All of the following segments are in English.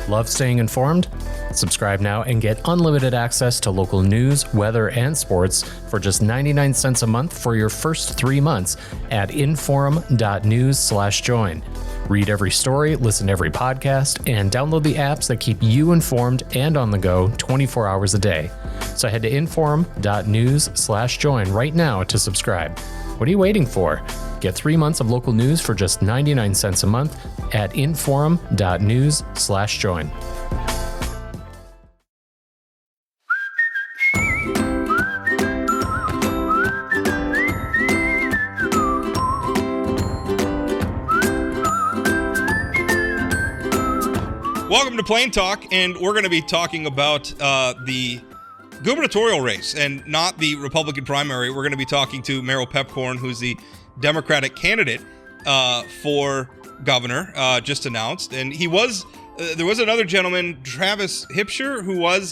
Love staying informed? Subscribe now and get unlimited access to local news, weather, and sports for just 99 cents a month for your first 3 months at inforum.news/join. Read every story, listen to every podcast, and download the apps that keep you informed and on the go 24 hours a day. So head to inforum.news/join right now to subscribe. What are you waiting for? Get 3 months of local news for just 99 cents a month at inforum.news/join. Welcome to Plain Talk, and we're going to be talking about the gubernatorial race and not the Republican primary. We're going to be talking to Merrill Piepkorn, who's the Democratic candidate for governor, just announced. And he was, there was another gentleman, Travis Hipsher,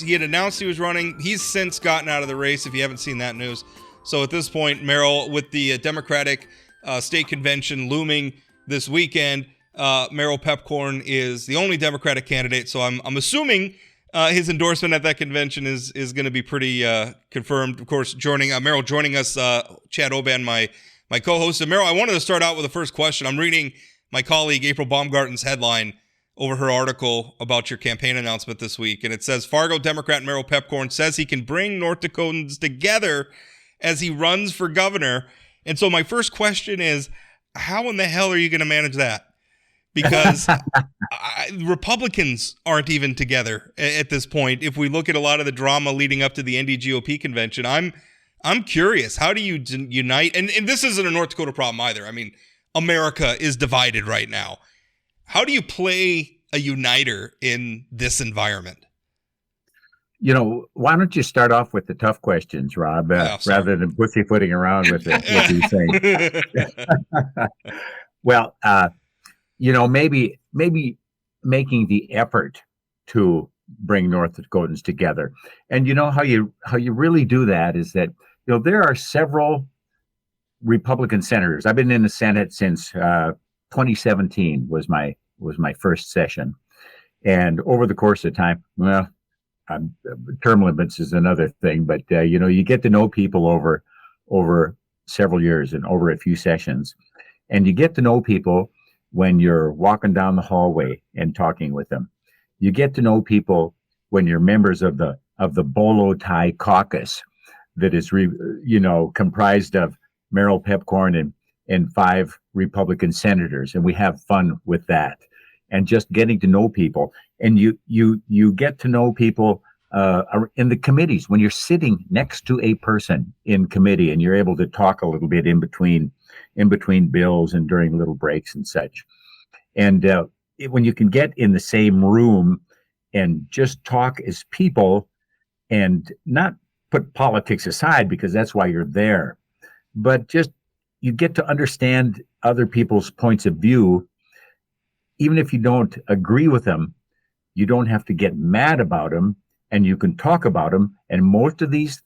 he had announced he was running. He's since gotten out of the race, if you haven't seen that news. So at this point, Merrill, with the Democratic state convention looming this weekend, Merrill Piepkorn is the only Democratic candidate. So I'm assuming his endorsement at that convention is going to be pretty confirmed. Of course, Merrill joining us, Chad Oban, my co-host. And Merrill, I wanted to start out with the first question. I'm reading my colleague April Baumgarten's headline over her article about your campaign announcement this week. And it says, Fargo Democrat Merrill Piepkorn says he can bring North Dakotans together as he runs for governor. And so my first question is, how in the hell are you going to manage that? Because Republicans aren't even together at this point. If we look at a lot of the drama leading up to the NDGOP convention, I'm curious, how do you unite? And this isn't a North Dakota problem either. I mean, America is divided right now. How do you play a uniter in this environment? You know, why don't you start off with the tough questions, Rob, rather than pussyfooting around with these things? Well, you know, maybe making the effort to bring North Dakotans together. And you know how you really do that is that, you know, there are several Republican senators. I've been in the Senate since 2017 was my first session. And over the course of time, well, term limits is another thing, but you know, you get to know people over several years and over a few sessions, and you get to know people when you're walking down the hallway and talking with them. You get to know people when you're members of the Bolo Tie caucus that is comprised of Merrill Piepkorn and 5 Republican senators, and we have fun with that. And just getting to know people, and you get to know people in the committees when you're sitting next to a person in committee, and you're able to talk a little bit in between bills and during little breaks and such. And when you can get in the same room and just talk as people, and not put politics aside because that's why you're there, but just you get to understand other people's points of view. Even if you don't agree with them, you don't have to get mad about them, and you can talk about them. And most of these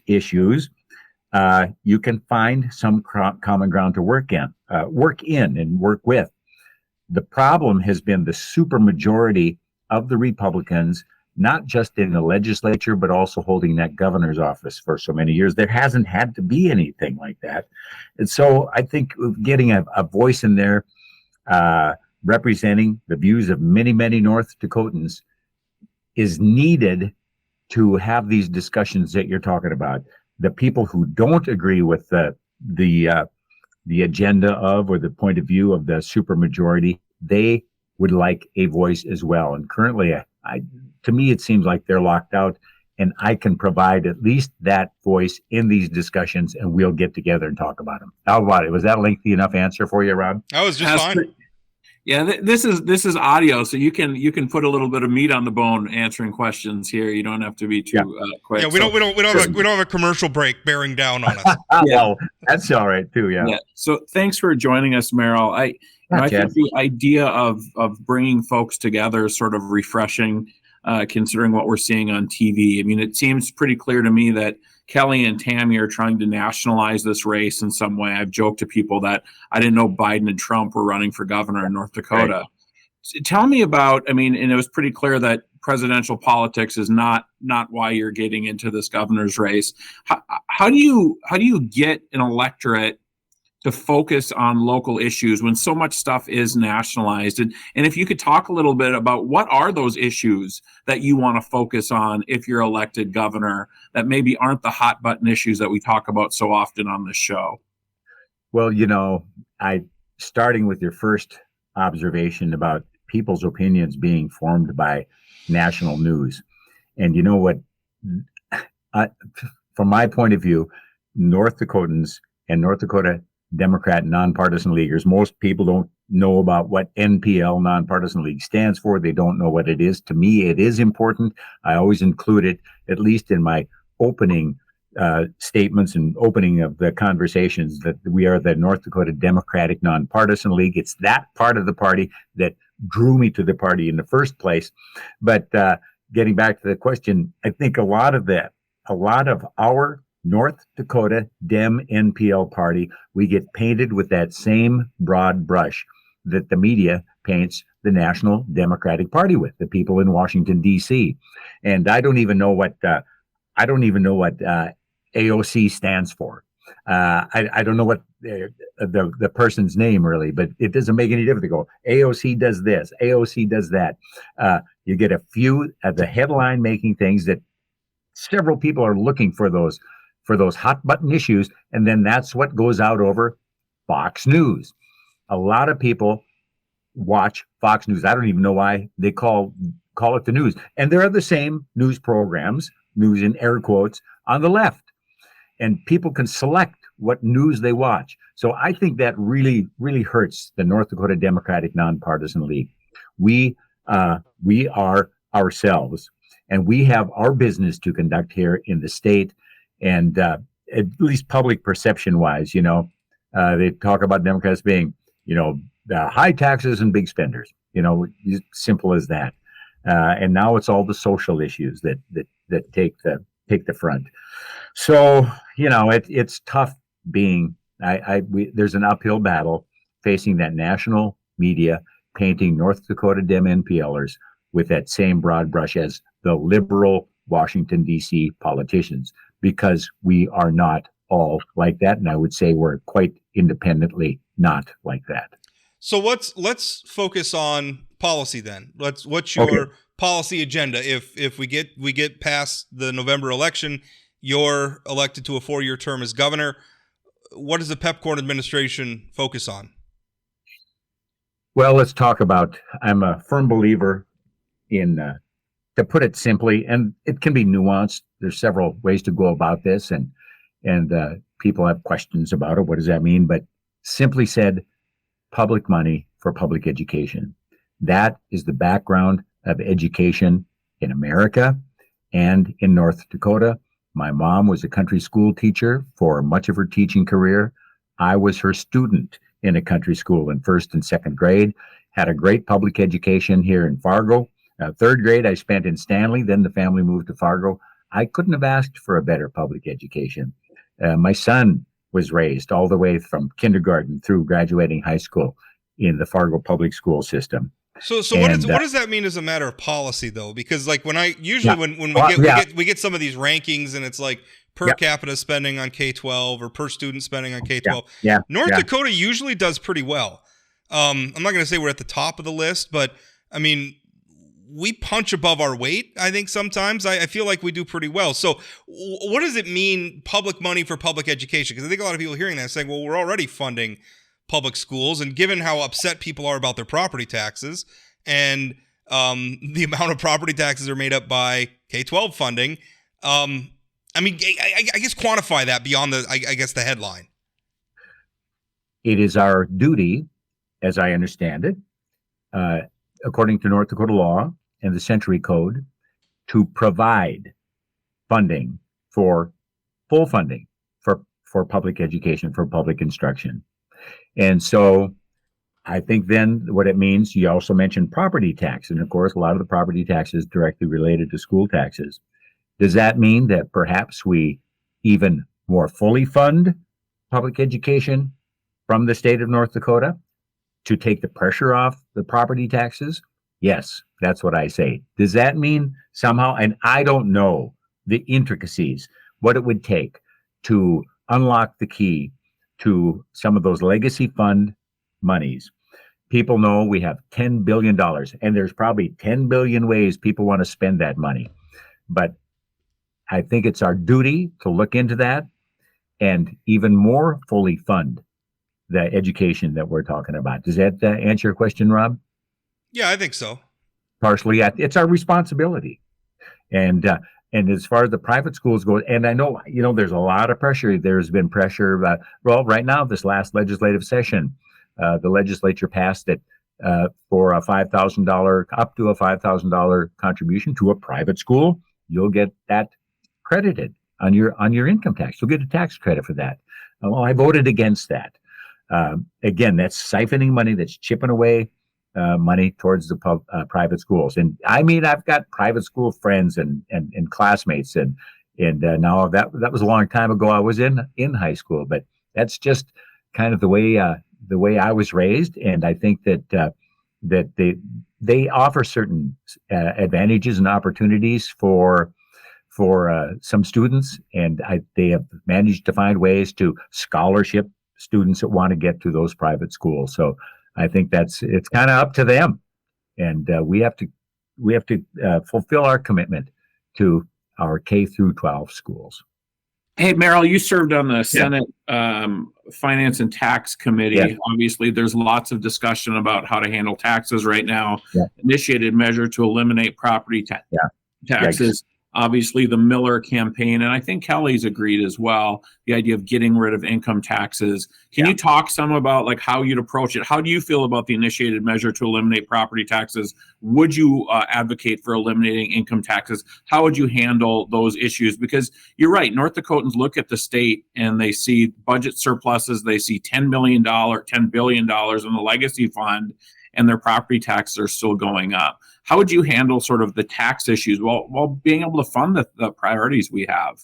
issues, you can find some common ground to work in and work with. The problem has been the supermajority of the Republicans, not just in the legislature, but also holding that governor's office for so many years. There hasn't had to be anything like that. And so I think getting a voice in there, representing the views of many, many North Dakotans is needed to have these discussions that you're talking about. The people who don't agree with the agenda of or the point of view of the supermajority, they would like a voice as well. And currently, to me, it seems like they're locked out, and I can provide at least that voice in these discussions, and we'll get together and talk about them. How about it? Was that a lengthy enough answer for you, Rob? That was just fine. Yeah, this is audio, so you can put a little bit of meat on the bone answering questions here. You don't have to be too quick. Yeah, we don't have a commercial break bearing down on us. Well, that's all right too. Yeah. So thanks for joining us, Merrill. I think the idea of bringing folks together is sort of refreshing, considering what we're seeing on TV. I mean, it seems pretty clear to me that Kelly and Tammy are trying to nationalize this race in some way. I've joked to people that I didn't know Biden and Trump were running for governor in North Dakota. Tell me about, I mean, and it was pretty clear that presidential politics is not why you're getting into this governor's race. How do you get an electorate to focus on local issues when so much stuff is nationalized? And if you could talk a little bit about what are those issues that you want to focus on if you're elected governor that maybe aren't the hot button issues that we talk about so often on this show? Well, starting with your first observation about people's opinions being formed by national news. And you know what? From my point of view, North Dakotans and North Dakota Democrat nonpartisan leaguers, most people don't know about what NPL, Nonpartisan League, stands for. They don't know what it is. To me, it is important. I always include it, at least in my opening statements and opening of the conversations, that we are the North Dakota Democratic Nonpartisan League. It's that part of the party that drew me to the party in the first place. But getting back to the question, I think a lot of our North Dakota Dem NPL party, we get painted with that same broad brush that the media paints the National Democratic Party with, the people in Washington, D.C. And I don't even know what AOC stands for. I don't know what the person's name really, but it doesn't make any difference to go, AOC does this, AOC does that. You get a few of the headline making things that several people are looking for those hot button issues. And then that's what goes out over Fox News. A lot of people watch Fox News. I don't even know why they call it the news. And there are the same news programs, news in air quotes, on the left. And people can select what news they watch. So I think that really, really hurts the North Dakota Democratic Nonpartisan League. We are ourselves, and we have our business to conduct here in the state. And at least public perception wise, they talk about Democrats being, high taxes and big spenders, simple as that. And now it's all the social issues that take the front. So, it's tough being, there's an uphill battle facing that national media painting North Dakota Dem NPLers with that same broad brush as the liberal Washington, D.C. politicians, because we are not all like that. And I would say we're quite independently not like that. So let's focus on policy then. What's your policy agenda? If we get past the November election, you're elected to a 4-year term as governor. What does the Piepkorn administration focus on? Well, let's talk about, I'm a firm believer in, to put it simply, and it can be nuanced. There's several ways to go about this, and people have questions about it. What does that mean? But simply said, public money for public education. That is the background of education in America and in North Dakota. My mom was a country school teacher for much of her teaching career. I was her student in a country school in first and second grade, had a great public education here in Fargo. Third grade, I spent in Stanley. Then the family moved to Fargo. I couldn't have asked for a better public education. My son was raised all the way from kindergarten through graduating high school in the Fargo public school system. So what does that mean as a matter of policy though? Because like when we get some of these rankings and it's like per capita spending on K-12 or per student spending on K-12. North Dakota usually does pretty well. I'm not going to say we're at the top of the list, but I mean, we punch above our weight. I think sometimes I feel like we do pretty well. So what does it mean, public money for public education? Because I think a lot of people hearing that saying, well, we're already funding public schools, and given how upset people are about their property taxes and the amount of property taxes are made up by K-12 funding, I mean, I guess quantify that beyond the headline. It is our duty, as I understand it, according to North Dakota law and the Century Code, to provide funding for full funding for public education, for public instruction. And so I think then what it means, you also mentioned property tax. And of course, a lot of the property tax is directly related to school taxes. Does that mean that perhaps we even more fully fund public education from the state of North Dakota? to take the pressure off the property taxes? Yes, that's what I say. Does that mean somehow, and I don't know the intricacies, what it would take to unlock the key to some of those legacy fund monies. People know we have $10 billion, and there's probably 10 billion ways people want to spend that money. But I think it's our duty to look into that and even more fully fund the education that we're talking about. Does that answer your question, Rob? Yeah, I think so. Partially, it's our responsibility. And as far as the private schools go, and I know, there's a lot of pressure. There's been pressure. Well, right now, this last legislative session, the legislature passed it for a $5,000, up to a $5,000 contribution to a private school. You'll get that credited on your income tax. You'll get a tax credit for that. Well, I voted against that. Again, that's siphoning money, that's chipping away money towards the private schools. And I mean, I've got private school friends and classmates, and now that was a long time ago. I was in high school, but that's just kind of the way I was raised. And I think that they offer certain advantages and opportunities for some students, and they have managed to find ways to scholarship students that want to get to those private schools. So I think it's kind of up to them, and we have to fulfill our commitment to our K through 12 schools. Hey, Merrill, you served on the Senate Finance and Tax Committee. Yeah. Obviously, there's lots of discussion about how to handle taxes right now. Yeah. Initiated measure to eliminate property taxes. Obviously, the Miller campaign, and I think Kelly's agreed as well, the idea of getting rid of income taxes. Can you talk some about like how you'd approach it? How do you feel about the initiated measure to eliminate property taxes? Would you advocate for eliminating income taxes? How would you handle those issues? Because you're right, North Dakotans look at the state and they see budget surpluses. They see $10 billion in the legacy fund, and their property taxes are still going up. How would you handle sort of the tax issues while being able to fund the priorities we have?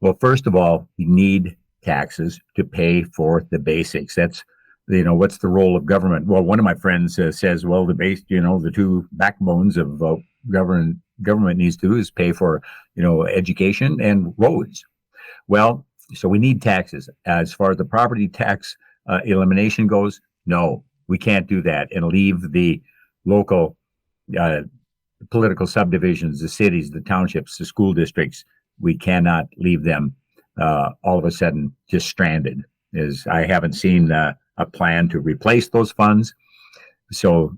Well, first of all, you need taxes to pay for the basics. That's, what's the role of government? Well, one of my friends says, well, the two backbones of government needs to do is pay for, education and roads. Well, so we need taxes. As far as the property tax elimination goes, no, we can't do that and leave the local political subdivisions, the cities, the townships, the school districts. We cannot leave them all of a sudden just stranded. I haven't seen a plan to replace those funds. So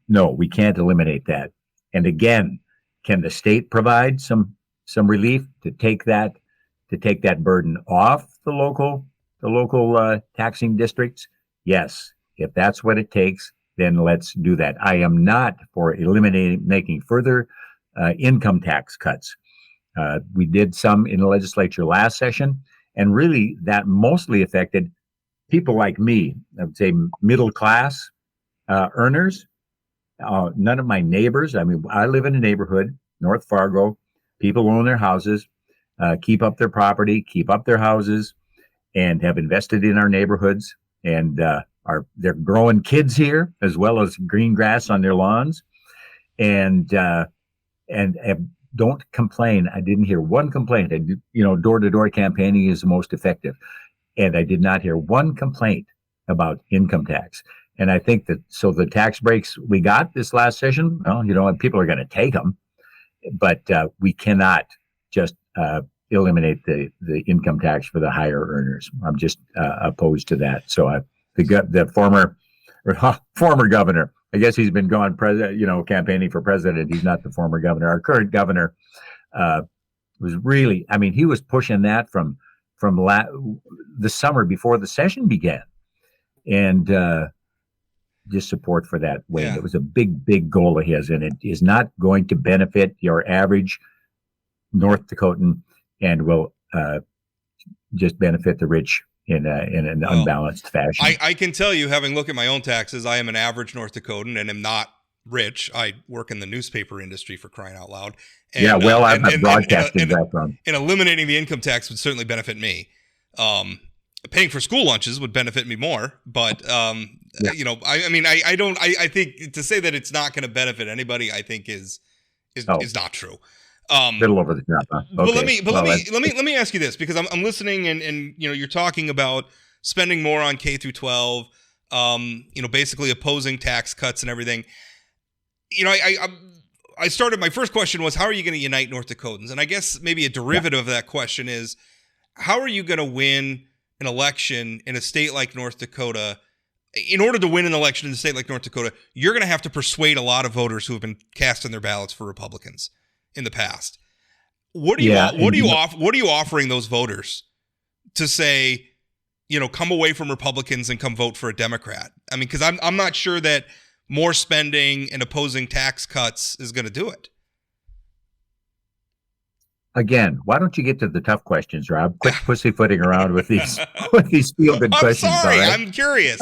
no, we can't eliminate that. And again, can the state provide some relief to take that burden off the local taxing districts? Yes, if that's what it takes, then let's do that. I am not for making further income tax cuts. We did some in the legislature last session, and really that mostly affected people like me. I would say middle class earners. None of my neighbors. I mean, I live in a neighborhood, North Fargo. People own their houses, keep up their property, keep up their houses, and have invested in our neighborhoods, and they're growing kids here as well as green grass on their lawns, and don't complain. I didn't hear one complaint. Door-to-door campaigning is the most effective, and I did not hear one complaint about income tax. And I think that the tax breaks we got this last session, well, people are going to take them, but we cannot just eliminate the income tax for the higher earners. I'm just opposed to that. So the former governor, I guess he's been going campaigning for president. He's not the former governor. Our current governor was really, he was pushing that from the summer before the session began, and just support for that way. Yeah. It was a big goal of his, and it is not going to benefit your average North Dakotan, and will just benefit the rich in an unbalanced fashion. I can tell you, having looked at my own taxes, I am an average North Dakotan and am not rich. I work in the newspaper industry, for crying out loud. And, I have a broadcasting background. And eliminating the income tax would certainly benefit me. Paying for school lunches would benefit me more, but I think to say that it's not going to benefit anybody, I think is not true. Little over the top. Huh? Okay. Let me ask you this, because I'm listening and you're talking about spending more on K through 12, basically opposing tax cuts and everything. I started, my first question was, how are you going to unite North Dakotans? And I guess maybe a derivative of that question is, how are you going to win an election in a state like North Dakota? In order to win an election in a state like North Dakota, you're going to have to persuade a lot of voters who have been casting their ballots for Republicans in the past. What are you offering those voters to say, come away from Republicans and come vote for a Democrat? I mean, because I'm not sure that more spending and opposing tax cuts is going to do it. Again, why don't you get to the tough questions, Rob? Quit pussyfooting around with these feel-good questions. I'm sorry, right? I'm curious.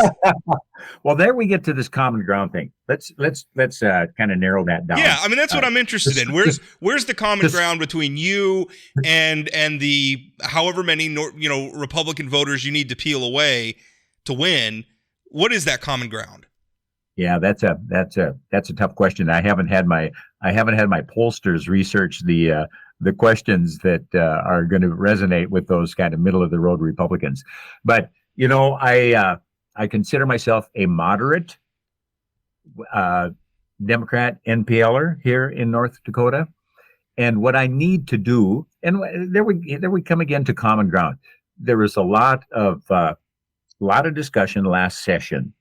Well, there we get to this common ground thing. Let's kind of narrow that down. Yeah, I mean, that's what I'm interested in. Where's the common ground between you and the however many Republican voters you need to peel away to win? What is that common ground? Yeah, that's a tough question. I haven't had my pollsters research the questions that are going to resonate with those kind of middle of the road Republicans. But I consider myself a moderate Democrat-NPLer here in North Dakota, and what I need to do, and there we come again to common ground. There was a lot of discussion last session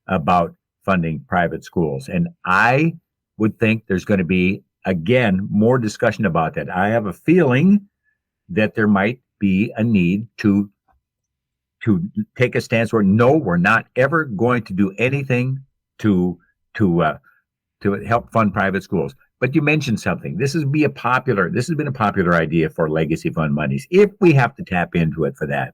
about funding private schools, and I would think there's going to be, again, more discussion about that. I have a feeling that there might be a need to take a stance where, no, we're not ever going to do anything to help fund private schools. But you mentioned something. This has been a popular idea for legacy fund monies, if we have to tap into it for that.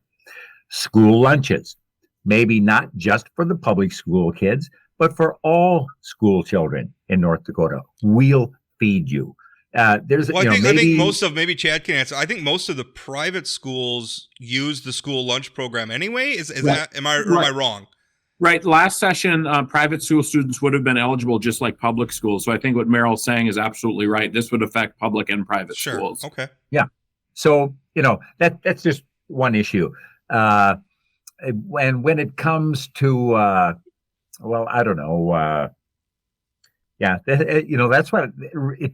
School lunches, maybe not just for the public school kids, but for all school children in North Dakota. We'll feed you. I think most of, maybe Chad can answer, I think most of the private schools use the school lunch program anyway. Is right. Am I wrong? Right. Last session, private school students would have been eligible just like public schools. So I think what Merrill's saying is absolutely right. This would affect public and private schools. Okay. Yeah. So, that's just one issue. And when it comes to, I don't know, yeah, that's what,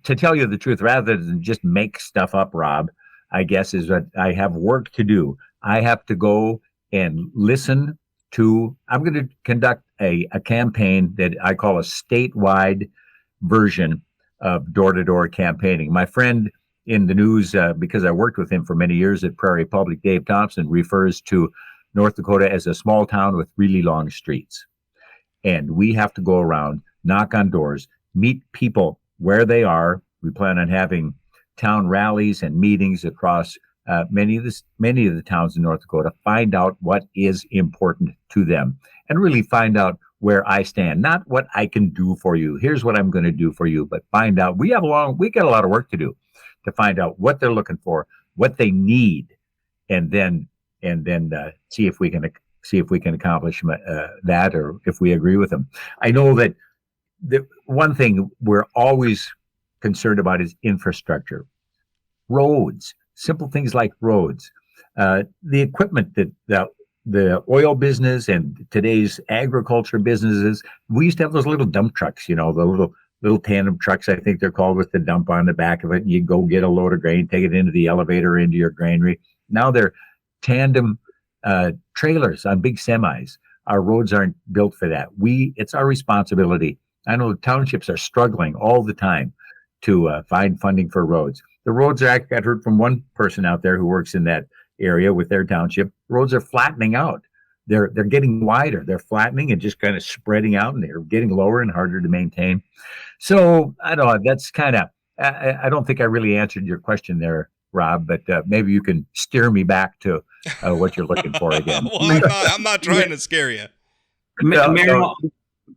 to tell you the truth, rather than just make stuff up, Rob, I guess is that I have work to do. I have to go and listen to, I'm going to conduct a campaign that I call a statewide version of door-to-door campaigning. My friend in the news, because I worked with him for many years at Prairie Public, Dave Thompson, refers to North Dakota as a small town with really long streets. And we have to go around, knock on doors, meet people where they are. We plan on having town rallies and meetings across many of the towns in North Dakota, find out what is important to them and really find out where I stand, not what I can do for you. Here's what I'm going to do for you, but find out we got a lot of work to do to find out what they're looking for, what they need, and then see if we can accomplish that, or if we agree with them. I know that the one thing we're always concerned about is infrastructure, roads, simple things like roads, the equipment that the oil business and today's agriculture businesses. We used to have those little dump trucks, the little tandem trucks, I think they're called, with the dump on the back of it. And you go get a load of grain, take it into the elevator, into your granary. Now they're tandem trailers on big semis. Our roads aren't built for that. It's our responsibility. I know townships are struggling all the time to find funding for roads. The roads I got heard from one person out there who works in that area with their township. Roads are flattening out. They're getting wider. They're flattening and just kind of spreading out, and they're getting lower and harder to maintain. So I don't know. That's kind of. I don't think I really answered your question there, Rob, but maybe you can steer me back to what you're looking for again. Well, I'm not trying to scare you.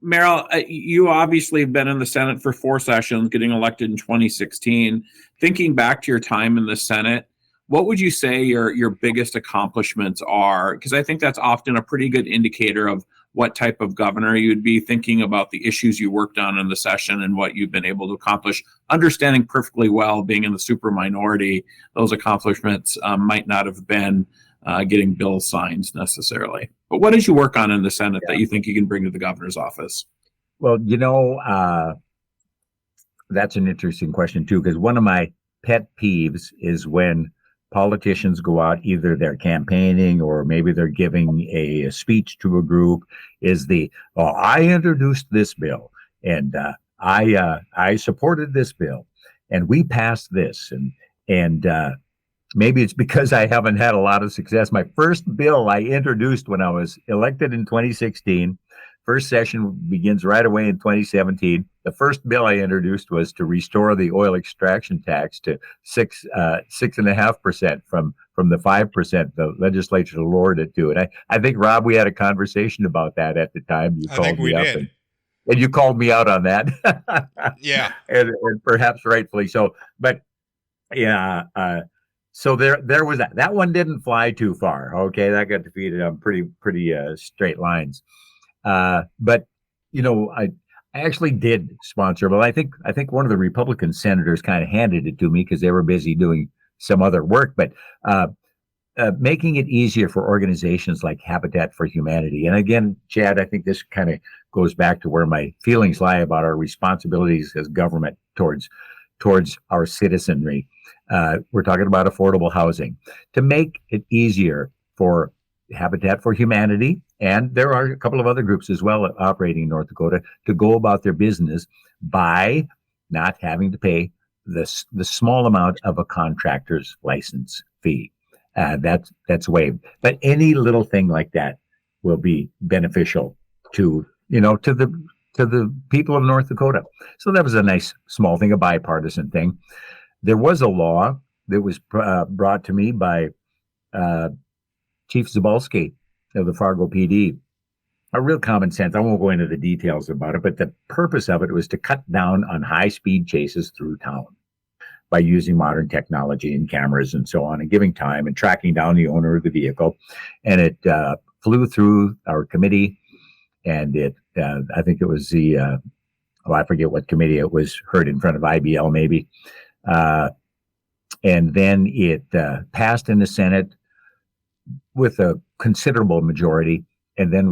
Merrill, you obviously have been in the Senate for 4 sessions, getting elected in 2016. Thinking back to your time in the Senate, what would you say your biggest accomplishments are? Because I think that's often a pretty good indicator of what type of governor you'd be, thinking about the issues you worked on in the session and what you've been able to accomplish, understanding perfectly well, being in the super minority, those accomplishments might not have been getting bill signs necessarily. But what did you work on in the Senate that you think you can bring to the governor's office? Well, that's an interesting question too, because one of my pet peeves is when politicians go out, either they're campaigning or maybe they're giving a speech to a group, is I introduced this bill and I supported this bill and we passed this, and maybe it's because I haven't had a lot of success. My first bill I introduced when I was elected in 2016. First session begins right away in 2017. The first bill I introduced was to restore the oil extraction tax to 6.5% from the 5% the legislature lowered it to. And I think, Rob, we had a conversation about that at the time. You called me up and you called me out on that. Yeah, and perhaps rightfully so. But yeah, so there was that. That one didn't fly too far. Okay, that got defeated on pretty straight lines. But I actually did sponsor. Well, I think one of the Republican senators kind of handed it to me because they were busy doing some other work. But making it easier for organizations like Habitat for Humanity. And again, Chad, I think this kind of goes back to where my feelings lie about our responsibilities as government towards our citizenry. We're talking about affordable housing, to make it easier for Habitat for Humanity, and there are a couple of other groups as well operating in North Dakota, to go about their business by not having to pay the small amount of a contractor's license fee. That's waived. But any little thing like that will be beneficial to the people of North Dakota. So that was a nice small thing, a bipartisan thing. There was a law that was brought to me by Chief Zabalski of the Fargo PD. A real common sense. I won't go into the details about it, but the purpose of it was to cut down on high-speed chases through town by using modern technology and cameras and so on, and giving time and tracking down the owner of the vehicle. And it flew through our committee, and I think it was I forget what committee it was, heard in front of IBL maybe. And then it passed in the Senate with a considerable majority, and then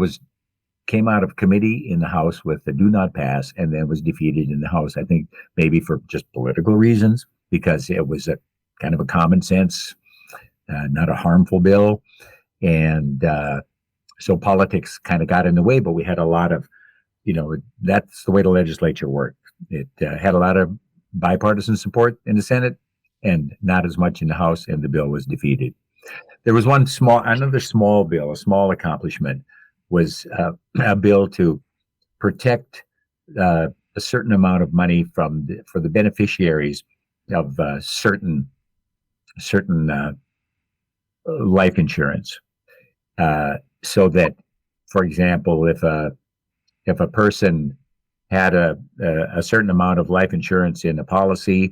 came out of committee in the House with the do not pass, and then was defeated in the House. I think maybe for just political reasons, because it was a kind of a common sense, not a harmful bill. And so politics kind of got in the way, but we had a lot of, that's the way the legislature worked. It had a lot of bipartisan support in the Senate and not as much in the House, and the bill was defeated. There was another small bill, a small accomplishment, was a bill to protect a certain amount of money for the beneficiaries of certain life insurance, so that, for example, if a person had a certain amount of life insurance in a policy,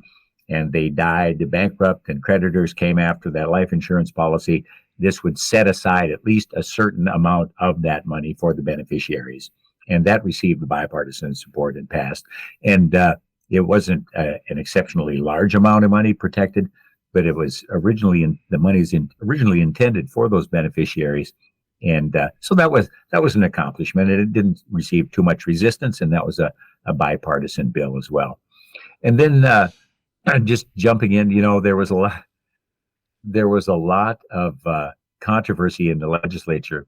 and they died bankrupt and creditors came after that life insurance policy, this would set aside at least a certain amount of that money for the beneficiaries. And that received bipartisan support and passed. And it wasn't an exceptionally large amount of money protected, but it was originally originally intended for those beneficiaries. And so that was an accomplishment, and it didn't receive too much resistance, and that was a bipartisan bill as well. And then just jumping in, there was a lot of controversy in the legislature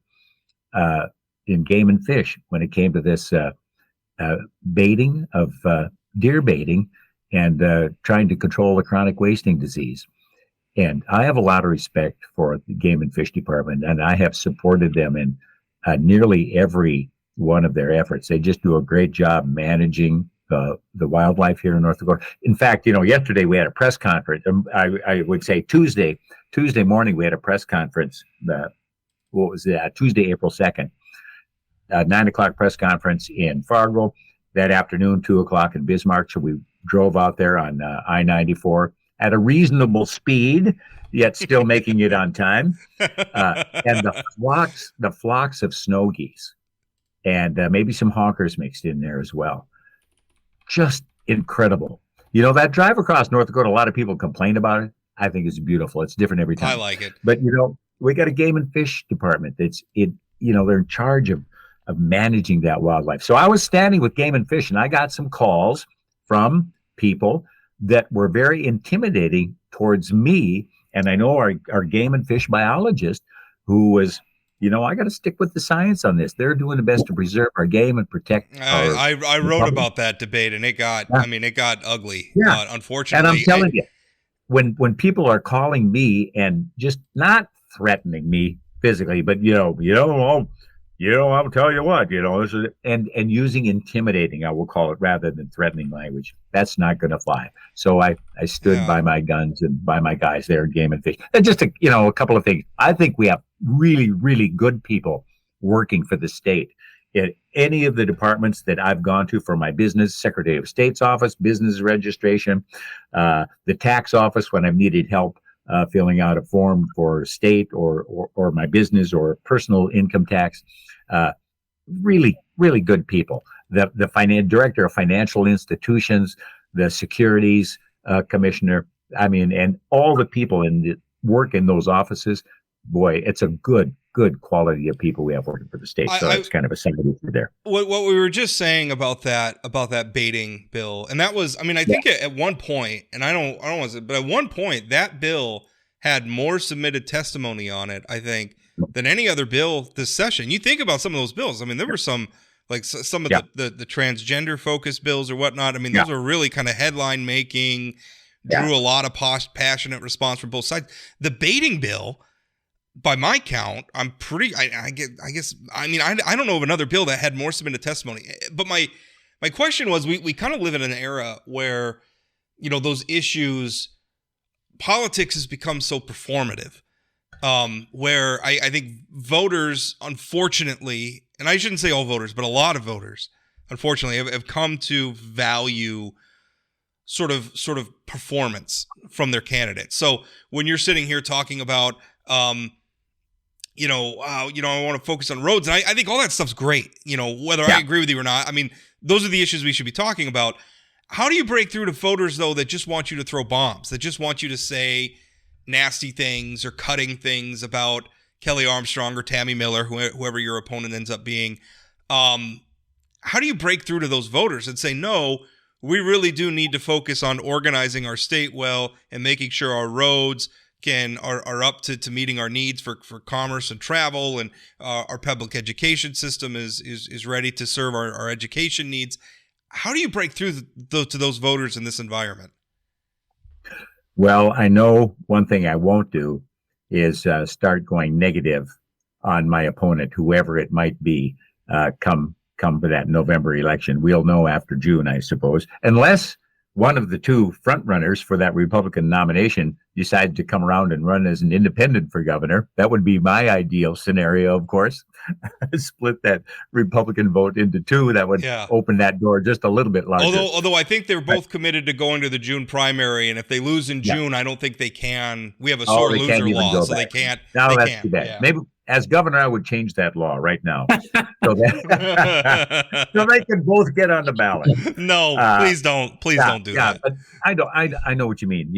in game and fish when it came to this baiting of deer baiting and trying to control the chronic wasting disease. And I have a lot of respect for the Game and Fish Department, and I have supported them in nearly every one of their efforts. They just do a great job managing the wildlife here in North Dakota. In fact, yesterday we had a press conference. I would say Tuesday morning we had a press conference. What was that? Tuesday, April 2nd, 9:00 press conference in Fargo. That afternoon, 2:00 in Bismarck. So we drove out there on I-94 at a reasonable speed, yet still making it on time. And the flocks of snow geese and maybe some honkers mixed in there as well. Just incredible. You know, that drive across North Dakota, a lot of people complain about it. I think it's beautiful. It's different every time. I like it. But, you know, we got a game and fish department they're in charge of managing that wildlife. So I was standing with Game and Fish, and I got some calls from people that were very intimidating towards me. And I know our game and fish biologist, who was, you know, I got to stick with the science on this. They're doing the best to preserve our game and protect. I wrote about that debate, and it got ugly. Unfortunately, and I'm telling you, when people are calling me and just not threatening me physically, but I'll tell you what, this is, and using intimidating, I will call it, rather than threatening language. That's not going to fly. So I stood by my guns and by my guys there in Game and Fish. And just a couple of things. I think we have really, really good people working for the state. In any of the departments that I've gone to for my business, Secretary of State's office, business registration, the tax office when I've needed help filling out a form for state or my business or personal income tax. Really, really good people. The director of financial institutions, the securities commissioner, and all the people work in those offices. Boy, it's a good quality of people we have working for the state. So that's kind of a summary there. What we were just saying about that baiting bill, and that was, I think at one point, and I don't want to, but at one point that bill had more submitted testimony on it, I think, than any other bill this session. You think about some of those bills. There were some, like some of the transgender focused bills or whatnot. Those were really kind of headline making, drew a lot of passionate response from both sides. The baiting bill, by my count, I don't know of another bill that had more submitted testimony. But my question was, we kind of live in an era where, those issues, politics has become so performative, where I think voters, unfortunately, and I shouldn't say all voters, but a lot of voters, unfortunately, have come to value sort of performance from their candidates. So when you're sitting here talking about, I want to focus on roads, and I think all that stuff's great, whether I agree with you or not. Those are the issues we should be talking about. How do you break through to voters, though, that just want you to throw bombs, that just want you to say nasty things or cutting things about Kelly Armstrong or Tammy Miller, whoever your opponent ends up being? How do you break through to those voters and say, no, we really do need to focus on organizing our state well and making sure our roads are up to meeting our needs for commerce and travel, and our public education system is ready to serve our education needs? How do you break through to those voters in this environment? Well, I know one thing I won't do is start going negative on my opponent, whoever it might be, come to that November election. We'll know after June, I suppose, unless one of the two front runners for that Republican nomination decided to come around and run as an independent for governor. That would be my ideal scenario, of course. Split that Republican vote into two. That would open that door just a little bit larger. Although I think they're both committed to going to the June primary, and if they lose in June, I don't think they can. We have a sore loser law, so they can't. No, that's too bad. Yeah. Maybe as governor, I would change that law right now, so they can both get on the ballot. No, please don't. Please don't do that. But I know what you mean.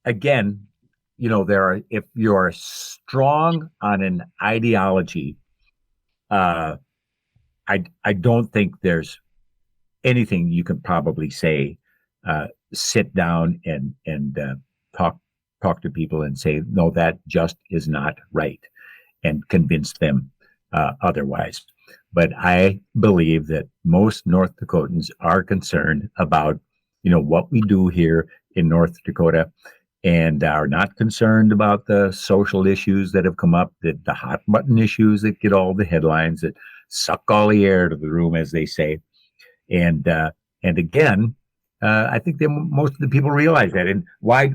Again, if you're strong on an ideology, I don't think there's anything you can probably say. Sit down and talk to people and say, no, that just is not right, and convince them otherwise. But I believe that most North Dakotans are concerned about, what we do here in North Dakota, and are not concerned about the social issues that have come up, the hot button issues that get all the headlines, that suck all the air to the room, as they say. And again, I think most of the people realize that, and why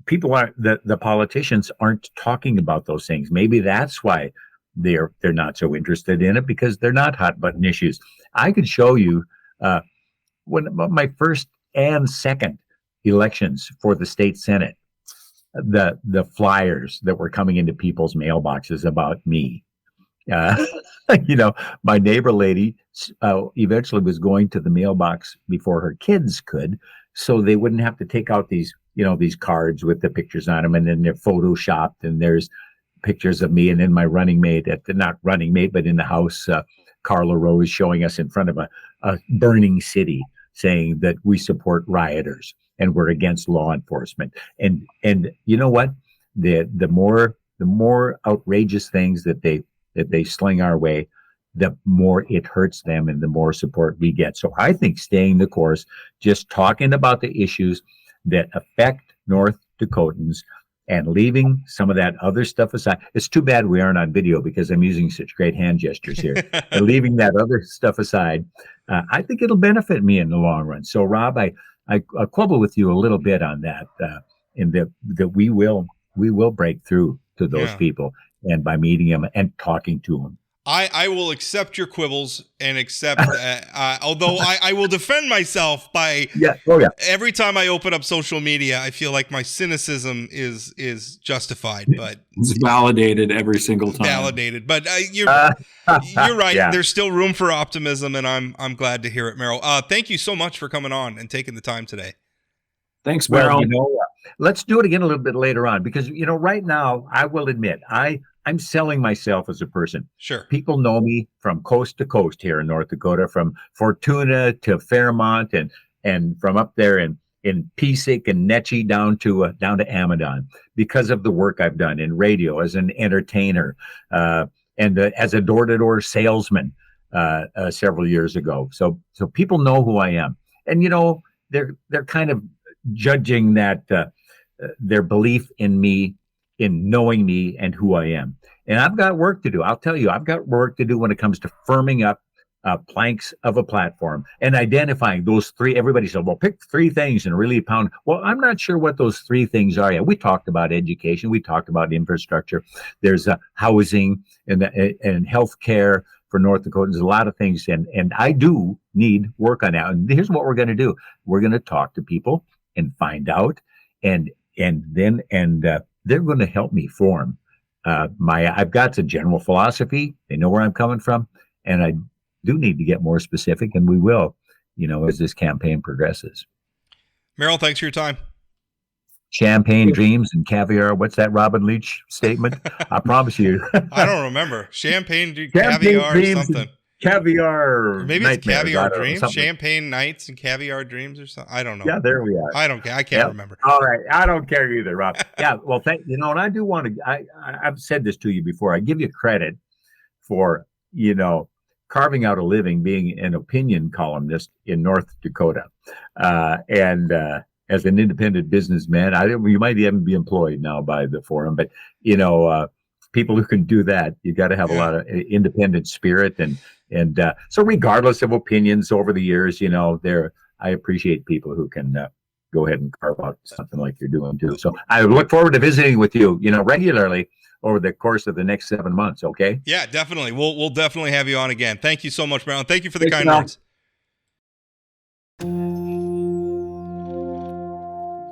people the politicians aren't talking about those things. Maybe that's why they're not so interested in it, because they're not hot button issues. I could show you when my first and second elections for the state Senate, the flyers that were coming into people's mailboxes about me. My neighbor lady eventually was going to the mailbox before her kids could, so they wouldn't have to take out these cards with the pictures on them, and then they're photoshopped, and there's pictures of me and then my running mate not running mate, but in the house, Carla Rose, showing us in front of a burning city, saying that we support rioters and we're against law enforcement. And you know what? The more outrageous things that they sling our way, the more it hurts them and the more support we get. So I think staying the course, just talking about the issues that affect North Dakotans and leaving some of that other stuff aside. It's too bad we aren't on video because I'm using such great hand gestures here. And leaving that other stuff aside, I think it'll benefit me in the long run. So, Rob, I quibble with you a little bit on that, in that we will break through to those people, and by meeting them and talking to them. I will accept your quibbles and accept, although I will defend myself by every time I open up social media, I feel like my cynicism is justified, but it's validated every single time. Validated, but you're right. Yeah. There's still room for optimism, and I'm glad to hear it, Merrill. Thank you so much for coming on and taking the time today. Thanks, Merrill. Well, let's do it again a little bit later on, because right now I will admit I'm selling myself as a person. Sure. People know me from coast to coast here in North Dakota, from Fortuna to Fairmont, and from up there in Piesik and Netchie down to Amadon, because of the work I've done in radio as an entertainer, and as a door-to-door salesman several years ago. So people know who I am, and they're kind of judging that their belief in me, in knowing me and who I am. And I've got work to do. I'll tell you, I've got work to do when it comes to firming up planks of a platform and identifying those three. Everybody said, well, pick three things and really pound. Well, I'm not sure what those three things are yet. We talked about education. We talked about infrastructure. There's housing and healthcare for North Dakotans, a lot of things. And I do need work on that. And here's what we're going to do. We're going to talk to people and find out, and they're going to help me form I've got a general philosophy. They know where I'm coming from, and I do need to get more specific, and we will, as this campaign progresses. Merrill, thanks for your time. Champagne dreams and caviar. What's that Robin Leach statement? I promise you. I don't remember. Champagne caviar or something. Caviar. Maybe it's caviar dreams. Champagne nights and caviar dreams or something. I don't know. Yeah, there we are. I don't care. I can't remember. All right. I don't care either, Rob. Yeah. Well, and I do want to, I've said this to you before. I give you credit for, carving out a living being an opinion columnist in North Dakota. And as an independent businessman, you might even be employed now by the forum, but, people who can do that, you got to have a lot of independent spirit. And so regardless of opinions over the years, I appreciate people who can go ahead and carve out something like you're doing too. So I look forward to visiting with you, regularly over the course of the next 7 months. Okay. Yeah, definitely. We'll definitely have you on again. Thank you so much, Merrill. Thank you for the kind words.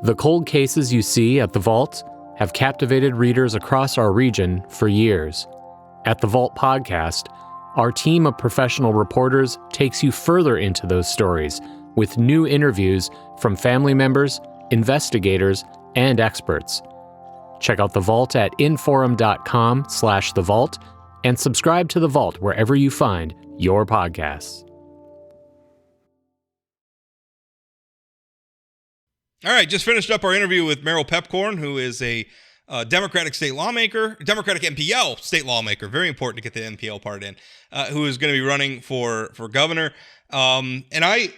The cold cases you see at the Vault have captivated readers across our region for years. At the Vault podcast, our team of professional reporters takes you further into those stories with new interviews from family members, investigators, and experts. Check out The Vault at inforum.com/The Vault and subscribe to The Vault wherever you find your podcasts. All right, just finished up our interview with Merrill Piepkorn, who is a Democratic state lawmaker, Democratic-NPL state lawmaker. Very important to get the NPL part in. Who is going to be running for governor. And I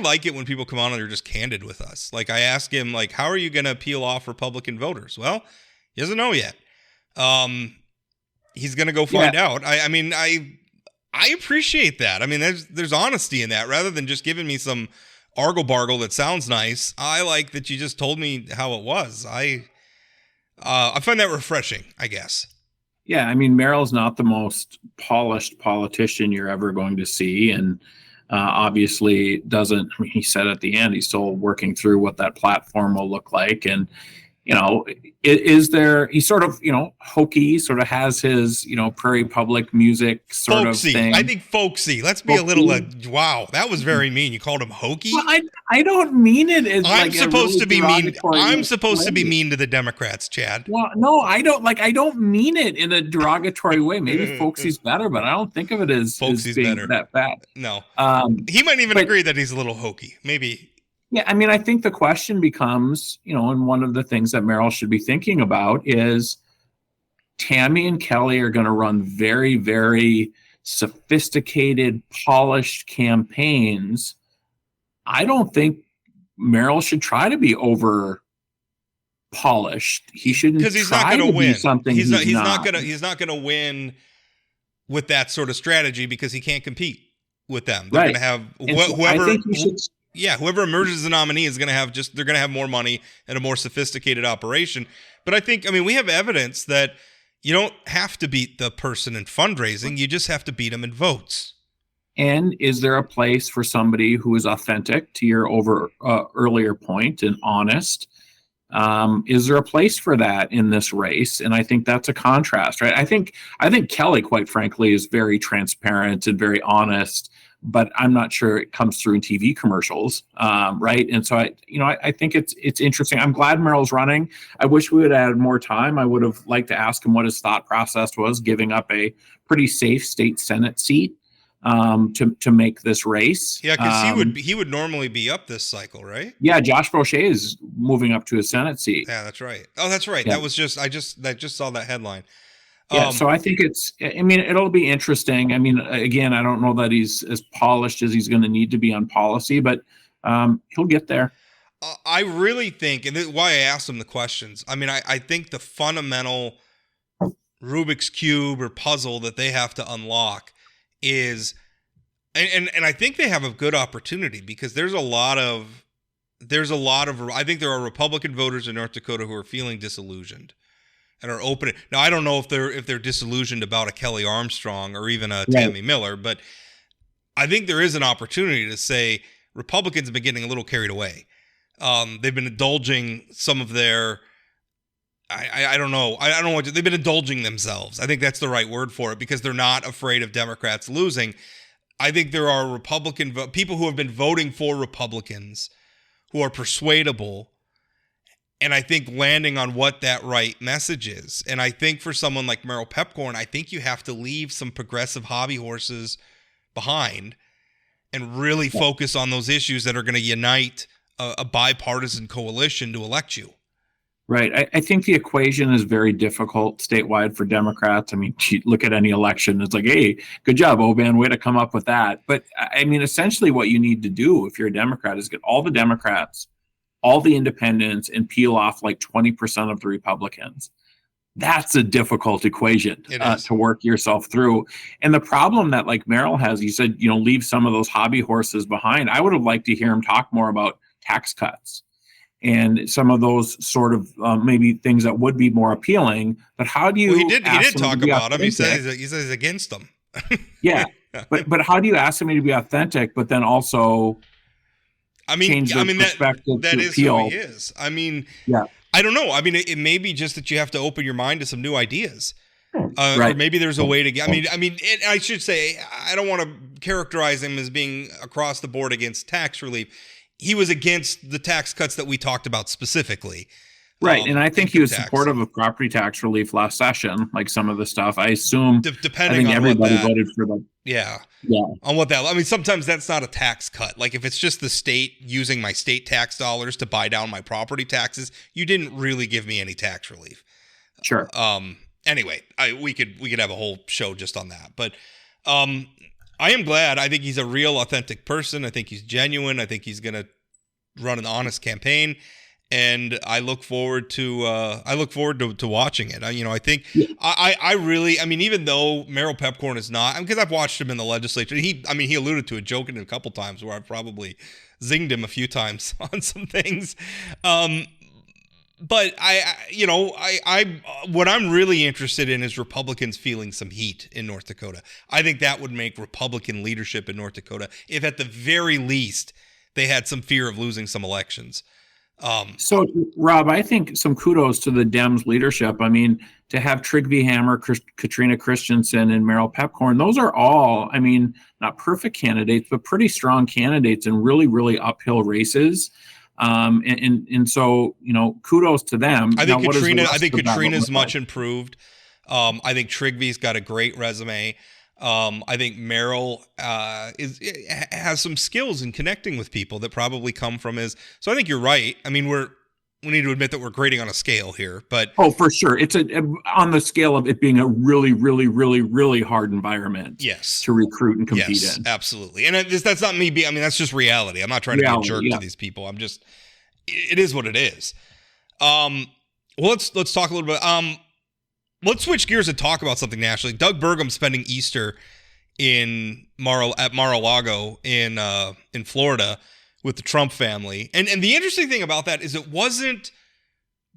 like it when people come on and they're just candid with us. Like I asked him, how are you going to peel off Republican voters? Well, he doesn't know yet. He's going to go find out. I appreciate that. I mean, there's honesty in that rather than just giving me some argle-bargle that sounds nice. I like that you just told me how it was. I find that refreshing, I guess. Yeah, Merrill's not the most polished politician you're ever going to see, and obviously doesn't. He said at the end he's still working through what that platform will look like, and is there, he's sort of, hokey, sort of has his, Prairie Public music sort folksy. of thing. I think folksy. Let's be folksy. A little, wow, that was very mean. You called him hokey? Well, I don't mean it as I'm like supposed to be mean. I'm supposed way. To be mean to the Democrats, Chad. Well, no, I don't mean it in a derogatory way. Maybe folksy's better, but I don't think of it as being better. That bad. No. He might even agree that he's a little hokey. Maybe. Yeah, I mean, I think the question becomes, and one of the things that Merrill should be thinking about is Tammy and Kelly are going to run very, very sophisticated, polished campaigns. I don't think Merrill should try to be over polished. He shouldn't because he's not going to win. Something he's not going to win with that sort of strategy because he can't compete with them. They're going to have whoever. Yeah, whoever emerges as a nominee is going to have they're going to have more money and a more sophisticated operation. But we have evidence that you don't have to beat the person in fundraising. You just have to beat them in votes. And is there a place for somebody who is authentic, to your earlier point, and honest? Is there a place for that in this race? And I think that's a contrast, right? I think Kelly, quite frankly, is very transparent and very honest, but I'm not sure it comes through in TV commercials, right? And so I think it's interesting. I'm glad Merrill's running. I wish we would have had more time. I would have liked to ask him what his thought process was, giving up a pretty safe state Senate seat to make this race. Yeah, because he would normally be up this cycle, right? Yeah, Josh Brochet is moving up to a Senate seat. Yeah, that's right. Oh, that's right. Yeah. That was just I just saw that headline. Yeah, so I think it'll be interesting. I mean, again, I don't know that he's as polished as he's going to need to be on policy, but he'll get there. I really think, and this is why I asked him the questions. I mean, I think the fundamental Rubik's Cube or puzzle that they have to unlock is, and I think they have a good opportunity because there's a lot of, I think there are Republican voters in North Dakota who are feeling disillusioned and are open. Now, I don't know if they're disillusioned about a Kelly Armstrong or even a Tammy Miller, but I think there is an opportunity to say Republicans have been getting a little carried away. They've been indulging some of their, I don't know. I don't know what they've been indulging themselves. I think that's the right word for it because they're not afraid of Democrats losing. I think there are Republican people who have been voting for Republicans who are persuadable, and I think landing on what that right message is. And I think for someone like Merrill Piepkorn, I think you have to leave some progressive hobby horses behind and really focus on those issues that are going to unite a bipartisan coalition to elect you. Right. I think the equation is very difficult statewide for Democrats. I mean, look at any election. It's like, hey, good job, Oban, way to come up with that. But I mean, essentially what you need to do if you're a Democrat is get all the Democrats, all the independents, and peel off like 20% of the Republicans. That's a difficult equation to work yourself through. And the problem that like Merrill has, you said, leave some of those hobby horses behind. I would have liked to hear him talk more about tax cuts and some of those sort of maybe things that would be more appealing. But how do you? Well, he did talk about them. He said he's against them. Yeah, but how do you ask somebody to be authentic, but then also? Change their perspective that is appeal? Who he is. I mean, yeah. I don't know. I mean, it may be just that you have to open your mind to some new ideas. Right. Or maybe there's a way to get. I should say I don't want to characterize him as being across the board against tax relief. He was against the tax cuts that we talked about specifically. Right, and I think he was supportive of property tax relief last session, like some of the stuff. I assume, depending on everybody voted for them. Yeah. On what that, I mean, sometimes that's not a tax cut. Like if it's just the state using my state tax dollars to buy down my property taxes, you didn't really give me any tax relief. Sure. Anyway, we could have a whole show just on that, but I am glad. I think he's a real, authentic person. I think he's genuine. I think he's going to run an honest campaign. And I look forward to watching it. I think I really, even though Merrill Piepkorn is not, because I've watched him in the legislature. He alluded to it, joking a couple times where I've probably zinged him a few times on some things. But what I'm really interested in is Republicans feeling some heat in North Dakota. I think that would make Republican leadership in North Dakota, if at the very least they had some fear of losing some elections. So, Rob, I think some kudos to the Dems leadership. I mean, to have Trygve Hammer, Katrina Christensen, and Merrill Piepkorn, those are all, I mean, not perfect candidates, but pretty strong candidates in really, really uphill races. And so, kudos to them. I think Katrina's much improved. I think Trygve's got a great resume. I think Merrill has some skills in connecting with people that probably come from his. So I think you're right. I mean, we need to admit that we're grading on a scale here, but for sure, it's on the scale of it being a really, really, really, really hard environment. Yes, to recruit and compete in. Absolutely. And that's not me being. I mean, that's just reality. I'm not trying to be a jerk to these people. It is what it is. Well, let's talk a little bit. Let's switch gears and talk about something nationally. Doug Burgum spending Easter at Mar-a-Lago in Florida with the Trump family. And the interesting thing about that is it wasn't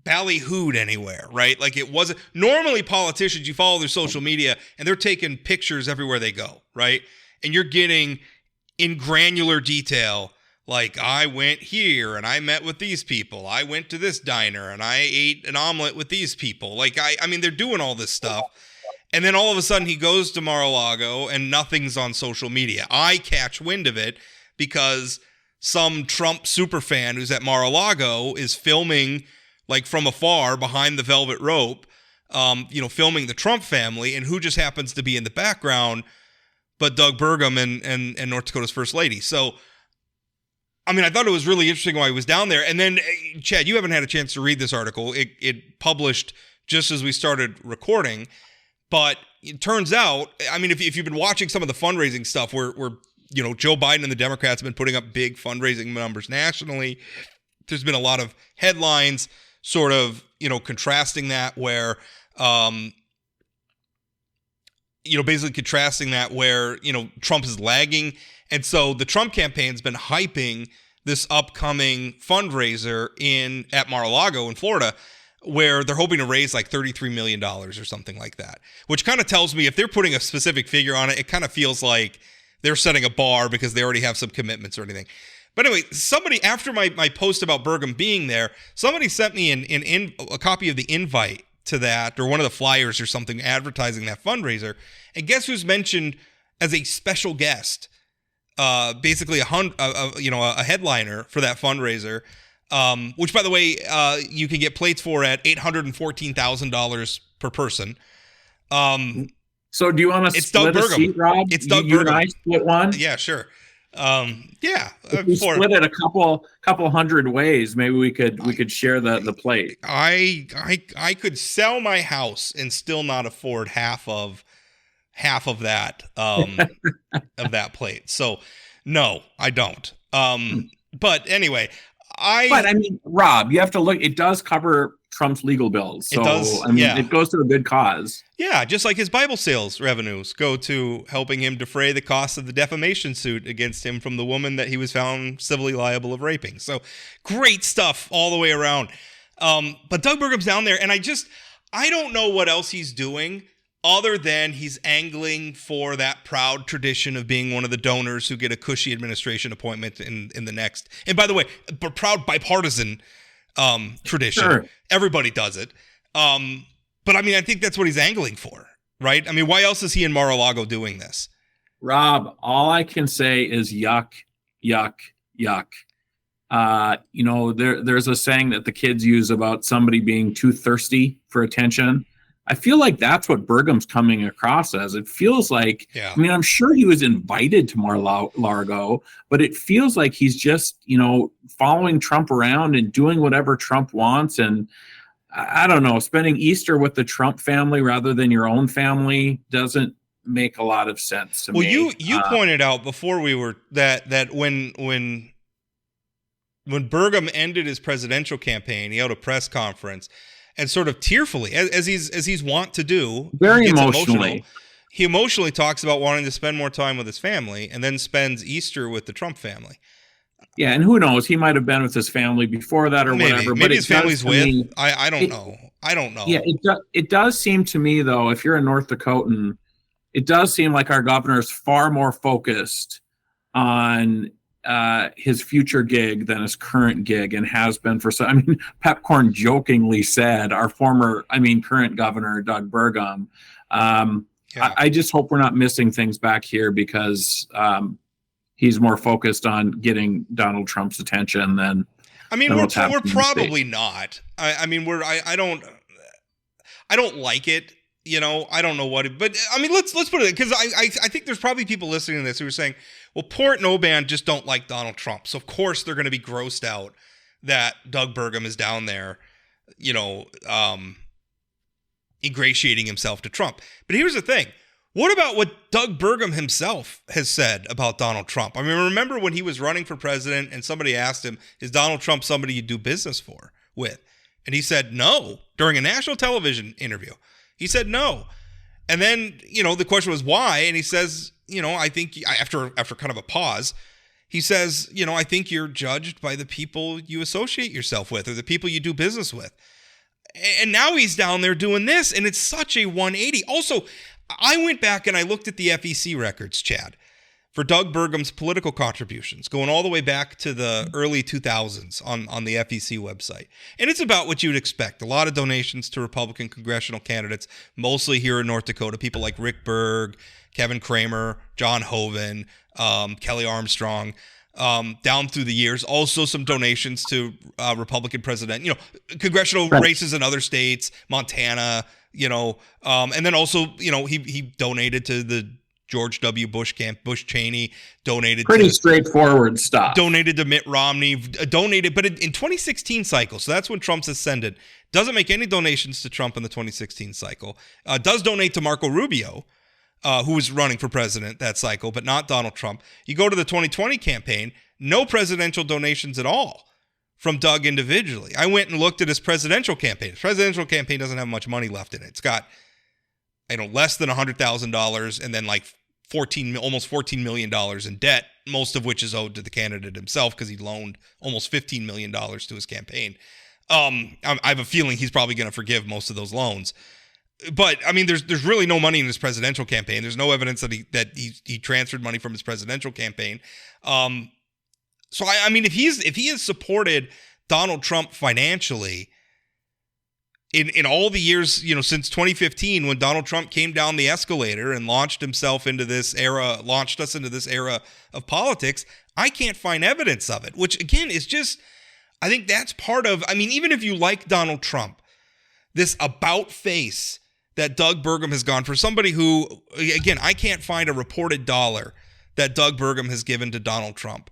ballyhooed anywhere, right? Like it wasn't. Normally politicians, you follow their social media and they're taking pictures everywhere they go, right? And you're getting in granular detail, like I went here and I met with these people. I went to this diner and I ate an omelet with these people. Like I mean, they're doing all this stuff. And then all of a sudden he goes to Mar-a-Lago and nothing's on social media. I catch wind of it because some Trump superfan who's at Mar-a-Lago is filming like from afar behind the velvet rope, filming the Trump family, and who just happens to be in the background but Doug Burgum and North Dakota's first lady. So, I mean, I thought it was really interesting why he was down there. And then, Chad, you haven't had a chance to read this article. It published just as we started recording. But it turns out, I mean, if you've been watching some of the fundraising stuff where Joe Biden and the Democrats have been putting up big fundraising numbers nationally, there's been a lot of headlines sort of, contrasting that where, basically contrasting that where, Trump is lagging. And so the Trump campaign's been hyping this upcoming fundraiser at Mar-a-Lago in Florida, where they're hoping to raise like $33 million or something like that, which kind of tells me if they're putting a specific figure on it, it kind of feels like they're setting a bar because they already have some commitments or anything. But anyway, somebody, after my post about Burgum being there, somebody sent me a copy of the invite to that, or one of the flyers or something advertising that fundraiser. And guess who's mentioned as a special guest? Basically a headliner for that fundraiser, which, by the way, you can get plates for at $814,000 per person. So do you want to split a seat, Rob? It's Doug Burgum. You and I split one? Yeah, sure. If we split it a couple hundred ways, maybe we could share the plate. I could sell my house and still not afford half of that of that plate. So no, I don't. But anyway, But I mean, Rob, you have to look. It does cover Trump's legal bills. So, it does. It goes to a good cause. Yeah, just like his Bible sales revenues go to helping him defray the cost of the defamation suit against him from the woman that he was found civilly liable of raping. So great stuff all the way around. But Doug Burgum's down there, and I don't know what else he's doing other than he's angling for that proud tradition of being one of the donors who get a cushy administration appointment in the next. And by the way, proud bipartisan tradition. Sure. Everybody does it. But I mean, I think that's what he's angling for, right? I mean, why else is he in Mar-a-Lago doing this? Rob, all I can say is yuck, yuck, yuck. There's a saying that the kids use about somebody being too thirsty for attention. I feel like that's what Burgum's coming across as. It feels like, I mean, I'm sure he was invited to Mar-a-Lago, but it feels like he's just, following Trump around and doing whatever Trump wants. And I don't know, spending Easter with the Trump family rather than your own family doesn't make a lot of sense to me. Well, you pointed out before we were that when Burgum ended his presidential campaign, he held a press conference. And sort of tearfully, as he's wont to do, very emotionally. He emotionally talks about wanting to spend more time with his family, and then spends Easter with the Trump family. Yeah, and who knows? He might have been with his family before that, or whatever. Maybe his family's with. I don't know. I don't know. Yeah, it does seem to me, though, if you're a North Dakotan, it does seem like our governor is far more focused on his future gig than his current gig, and has been for some. I mean, Piepkorn jokingly said our current governor, Doug Burgum. I just hope we're not missing things back here because he's more focused on getting Donald Trump's attention than. I mean, we're probably not. I don't like it. You know, I don't know what, but I mean, let's put it, because I think there's probably people listening to this who are saying, well, Port and Oban just don't like Donald Trump. So of course they're going to be grossed out that Doug Burgum is down there, you know, ingratiating himself to Trump. But here's the thing. What about what Doug Burgum himself has said about Donald Trump? I mean, remember when he was running for president and somebody asked him, is Donald Trump somebody you do business with? And he said no during a national television interview. He said no. And then, you know, the question was why? And he says, you know, I think after kind of a pause, he says, you know, I think you're judged by the people you associate yourself with or the people you do business with. And now he's down there doing this, and it's such a 180. Also, I went back and I looked at the FEC records, Chad, for Doug Burgum's political contributions, going all the way back to the early 2000s on the FEC website. And it's about what you'd expect. A lot of donations to Republican congressional candidates, mostly here in North Dakota. People like Rick Berg, Kevin Kramer, John Hoeven, Kelly Armstrong, down through the years. Also some donations to Republican president, you know, congressional races in other states, Montana, you know, and then also, you know, he donated to the George W. Bush camp, Bush Cheney, donated pretty straightforward stuff. Donated to Mitt Romney, donated, but in 2016 cycle, so that's when Trump's ascended, doesn't make any donations to Trump in the 2016 cycle, does donate to Marco Rubio, who was running for president that cycle, but not Donald Trump. You go to the 2020 campaign, no presidential donations at all from Doug individually. I went and looked at his presidential campaign. His presidential campaign doesn't have much money left in it. It's got, you know, less than $100,000 and then like almost $14 million in debt, most of which is owed to the candidate himself because he loaned almost $15 million to his campaign. I have a feeling he's probably going to forgive most of those loans. But I mean, there's really no money in his presidential campaign. There's no evidence that he transferred money from his presidential campaign. So I mean, if he has supported Donald Trump financially in all the years, you know, since 2015, when Donald Trump came down the escalator and launched us into this era of politics, I can't find evidence of it, which again is just, I think that's part of, I mean, even if you like Donald Trump, this about face that Doug Burgum has gone for, somebody who, again, I can't find a reported dollar that Doug Burgum has given to Donald Trump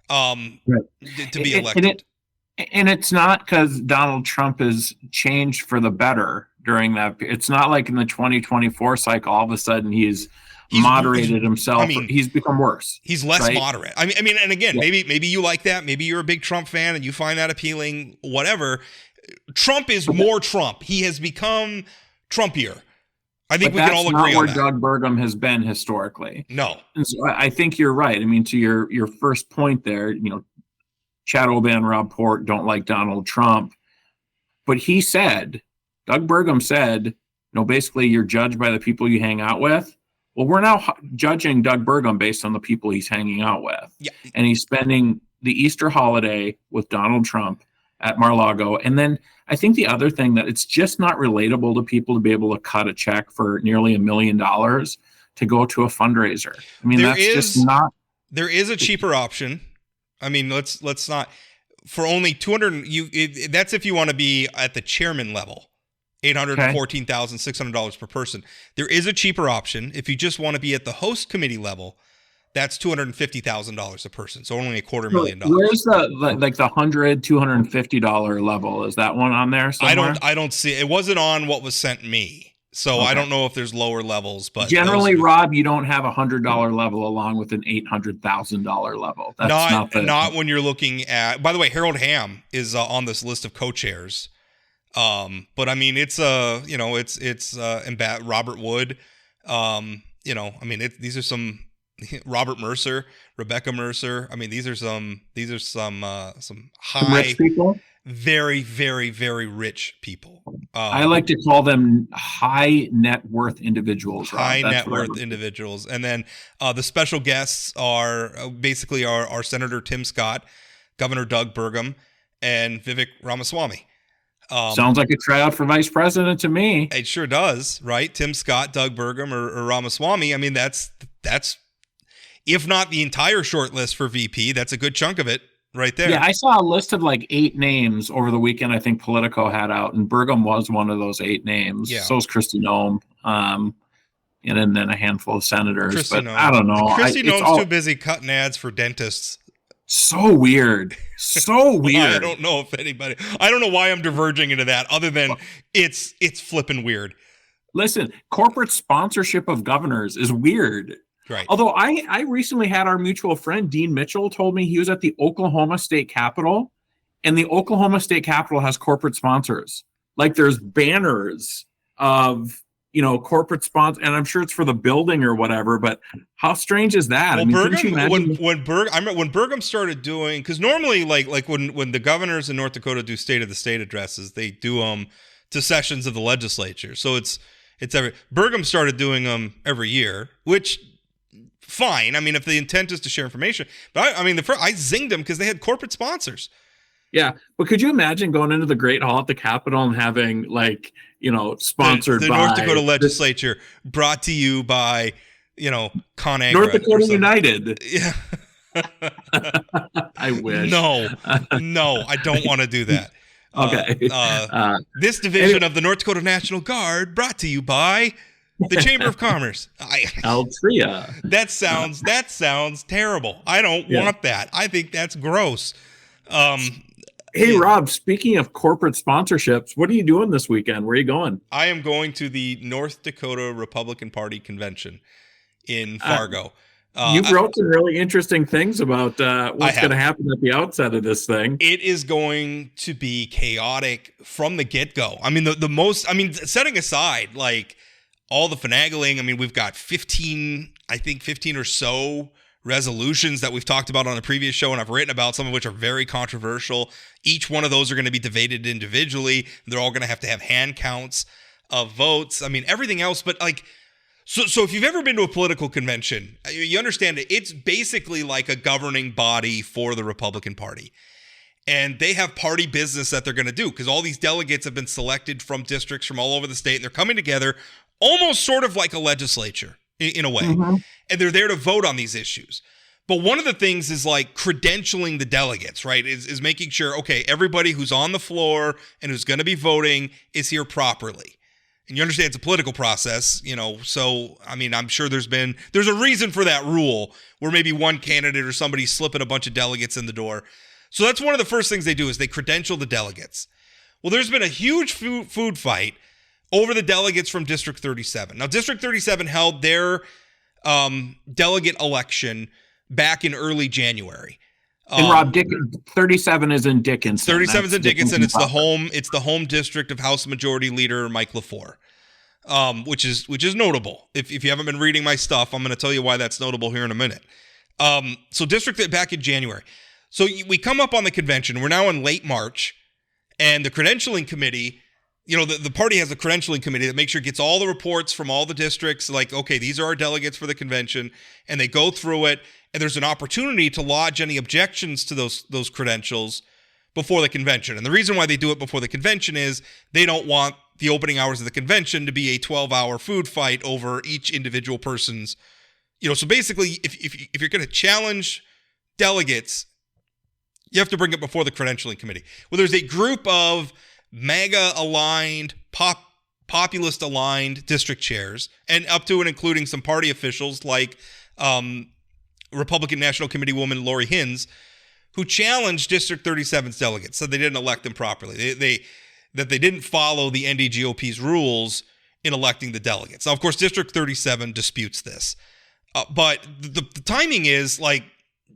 to be elected. And it's not because Donald Trump has changed for the better during that. It's not like in the 2024 cycle, all of a sudden he's moderated himself. I mean, he's become worse. He's less moderate. I mean, and again, maybe you like that. Maybe you're a big Trump fan and you find that appealing, whatever. Trump is more Trump. He has become Trumpier. I think we can all agree on that. That's not where Doug Burgum has been historically. No. And so I think you're right. I mean, to your first point there, you know, Chad Oban, Rob Port don't like Donald Trump. But Doug Burgum said, basically you're judged by the people you hang out with. Well, we're now judging Doug Burgum based on the people he's hanging out with. Yeah. And he's spending the Easter holiday with Donald Trump at Mar-a-Lago. And then I think the other thing that it's just not relatable to people to be able to cut a check for nearly $1 million to go to a fundraiser. I mean, just not. There is a cheaper option. I mean, let's not, for only $200. That's if you want to be at the chairman level, $814,600 per person. There is a cheaper option if you just want to be at the host committee level. That's $250,000 a person, so only $250,000. Where's the $100, $250 level? Is that one on there somewhere? I don't see it. Wasn't on what was sent me. So okay. I don't know if there's lower levels, but generally, Rob, you don't have $100 level along with an $800,000 level. That's not when you're looking at. By the way, Harold Hamm is on this list of co-chairs. But I mean, it's Robert Wood. These are some Robert Mercer, Rebecca Mercer. I mean, these are some high, rich people. Very, very, very rich people. I like to call them high net worth individuals. Rob. High net worth individuals. And then the special guests are basically our Senator Tim Scott, Governor Doug Burgum, and Vivek Ramaswamy. Sounds like a tryout for vice president to me. It sure does, right? Tim Scott, Doug Burgum, or Ramaswamy. I mean, that's if not the entire short list for VP, that's a good chunk of it right there. Yeah, I saw a list of like 8 names over the weekend. I think Politico had out, and Burgum was one of those 8 names. Yeah. So is Kristi Noem, and then a handful of senators. Kristi but Noem. I don't know. Kristi Noem's too busy cutting ads for dentists. So weird. So weird. I don't know if anybody. I don't know why I'm diverging into that, other than it's flipping weird. Listen, corporate sponsorship of governors is weird. Right. Although I recently had our mutual friend Dean Mitchell told me he was at the Oklahoma State Capitol, and the Oklahoma State Capitol has corporate sponsors. Like there's banners of corporate sponsors, and I'm sure it's for the building or whatever. But how strange is that? Well, I mean, Burgum, when Burgum started doing, because normally like when the governors in North Dakota do State of the State addresses, they do them to sessions of the legislature. So it's Burgum started doing them every year, which. Fine. I mean, if the intent is to share information, but I zinged them because they had corporate sponsors. Yeah, but could you imagine going into the Great Hall at the Capitol and having sponsored the by North Dakota legislature, brought to you by ConAgra, North Dakota United? Yeah. I wish. No, I don't want to do that. Okay. This division of the North Dakota National Guard brought to you by the Chamber of Commerce. Altria. That sounds terrible. I don't want that. I think that's gross. Hey, Rob, speaking of corporate sponsorships, what are you doing this weekend? Where are you going? I am going to the North Dakota Republican Party convention in Fargo. You wrote some really interesting things about what's going to happen at the outset of this thing. It is going to be chaotic from the get-go. I mean, setting aside, like, all the finagling, I mean, we've got 15 or so resolutions that we've talked about on the previous show, and I've written about, some of which are very controversial. Each one of those are going to be debated individually. They're all going to have hand counts of votes. I mean, everything else, but so if you've ever been to a political convention, you understand it. It's basically like a governing body for the Republican Party. And they have party business that they're going to do because all these delegates have been selected from districts from all over the state, and they're coming together almost sort of like a legislature in a way. Mm-hmm. And they're there to vote on these issues. But one of the things is like credentialing the delegates, right? Is making sure, okay, everybody who's on the floor and who's going to be voting is here properly. And you understand it's a political process, so, I mean, I'm sure there's a reason for that rule where maybe one candidate or somebody's slipping a bunch of delegates in the door. So that's one of the first things they do is they credential the delegates. Well, there's been a huge food fight over the delegates from District 37. Now, District 37 held their delegate election back in early January. And Rob, 37 is in Dickinson. 37 is in Dickinson. It's the home district of House Majority Leader Mike LaFleur, which is notable. If you haven't been reading my stuff, I'm going to tell you why that's notable here in a minute. So district back in January. So we come up on the convention. We're now in late March, and the credentialing committee. The party has a credentialing committee that makes sure it gets all the reports from all the districts, like, okay, these are our delegates for the convention, and they go through it, and there's an opportunity to lodge any objections to those credentials before the convention. And the reason why they do it before the convention is they don't want the opening hours of the convention to be a 12-hour food fight over each individual person's, so basically, if you're going to challenge delegates, you have to bring it before the credentialing committee. Well, there's a group of MAGA-aligned, populist-aligned district chairs, and up to and including some party officials like Republican National Committee woman Lori Hines, who challenged District 37's delegates, said they didn't elect them properly. That they didn't follow the NDGOP's rules in electing the delegates. Now, of course, District 37 disputes this. But the timing is, like,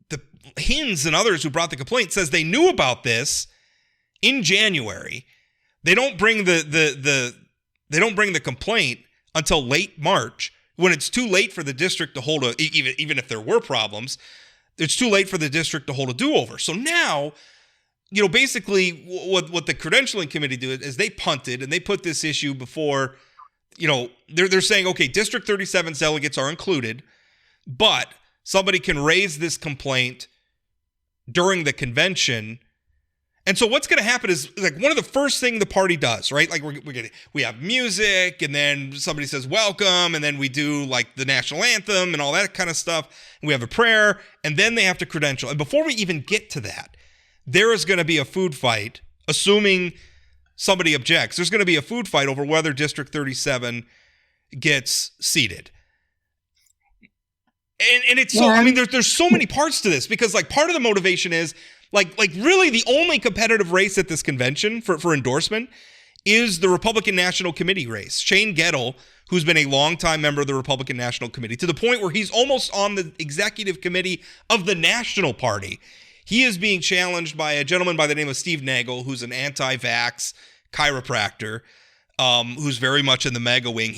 the Hines and others who brought the complaint says they knew about this in January. They don't bring the complaint until late March, when it's too late for the district to hold even if there were problems, it's too late for the district to hold a do-over. So now basically what the credentialing committee did is they punted and they put this issue before, they're saying, okay, District 37's delegates are included, but somebody can raise this complaint during the convention. And so what's going to happen is, like, one of the first thing the party does, right? Like, we have music, and then somebody says welcome, and then we do like the national anthem and all that kind of stuff. And we have a prayer, and then they have to credential. And before we even get to that, there is going to be a food fight, assuming somebody objects. There's going to be a food fight over whether District 37 gets seated. And it's so, I mean, there's so many parts to this, because like part of the motivation is like really the only competitive race at this convention for endorsement is the Republican National Committee race. Shane Gettle, who's been a longtime member of the Republican National Committee, to the point where he's almost on the executive committee of the National Party. He is being challenged by a gentleman by the name of Steve Nagel, who's an anti-vax chiropractor, who's very much in the MAGA wing.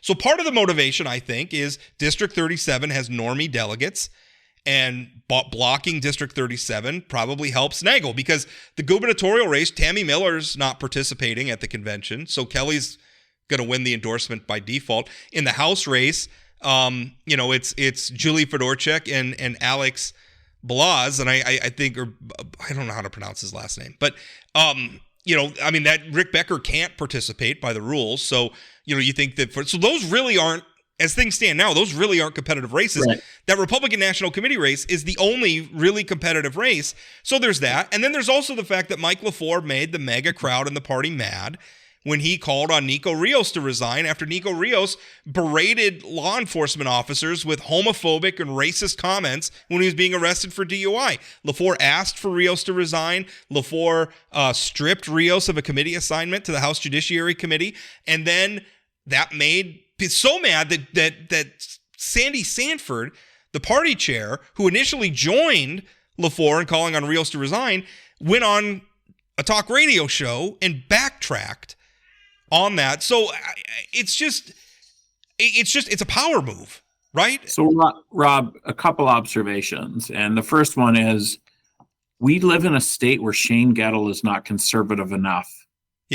So part of the motivation, I think, is District 37 has normie delegates, and blocking District 37 probably helps Nagel, because the gubernatorial race, Tammy Miller's not participating at the convention, so Kelly's going to win the endorsement by default. In the House race, it's Julie Fedorchak and Alex Balaz, and I think, or I don't know how to pronounce his last name, but that Rick Becker can't participate by the rules. So, you think that so those really aren't, as things stand now, those really aren't competitive races. Right. That Republican National Committee race is the only really competitive race. So there's that. And then there's also the fact that Mike LaFleur made the mega crowd and the party mad when he called on Nico Rios to resign after Nico Rios berated law enforcement officers with homophobic and racist comments when he was being arrested for DUI. LaFleur asked for Rios to resign. LaFleur stripped Rios of a committee assignment to the House Judiciary Committee. And then that made so mad that Sandy Sanford, the party chair, who initially joined LaFleur in calling on Rios to resign, went on a talk radio show and backtracked on that. So it's a power move, right? So Rob, a couple observations. And the first one is, we live in a state where Shane Gettle is not conservative enough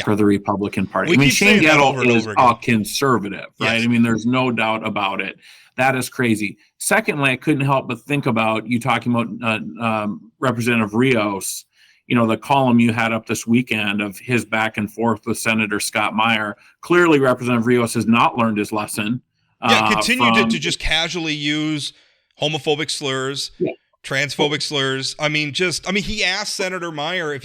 for the Republican Party. Shane Gettle is a conservative, right? Yes. I mean, there's no doubt about it. That is crazy. Secondly, I couldn't help but think about you talking about Representative Rios. The column you had up this weekend of his back and forth with Senator Scott Meyer. Clearly, Representative Rios has not learned his lesson. Continued to just casually use homophobic slurs, transphobic slurs. He asked Senator Meyer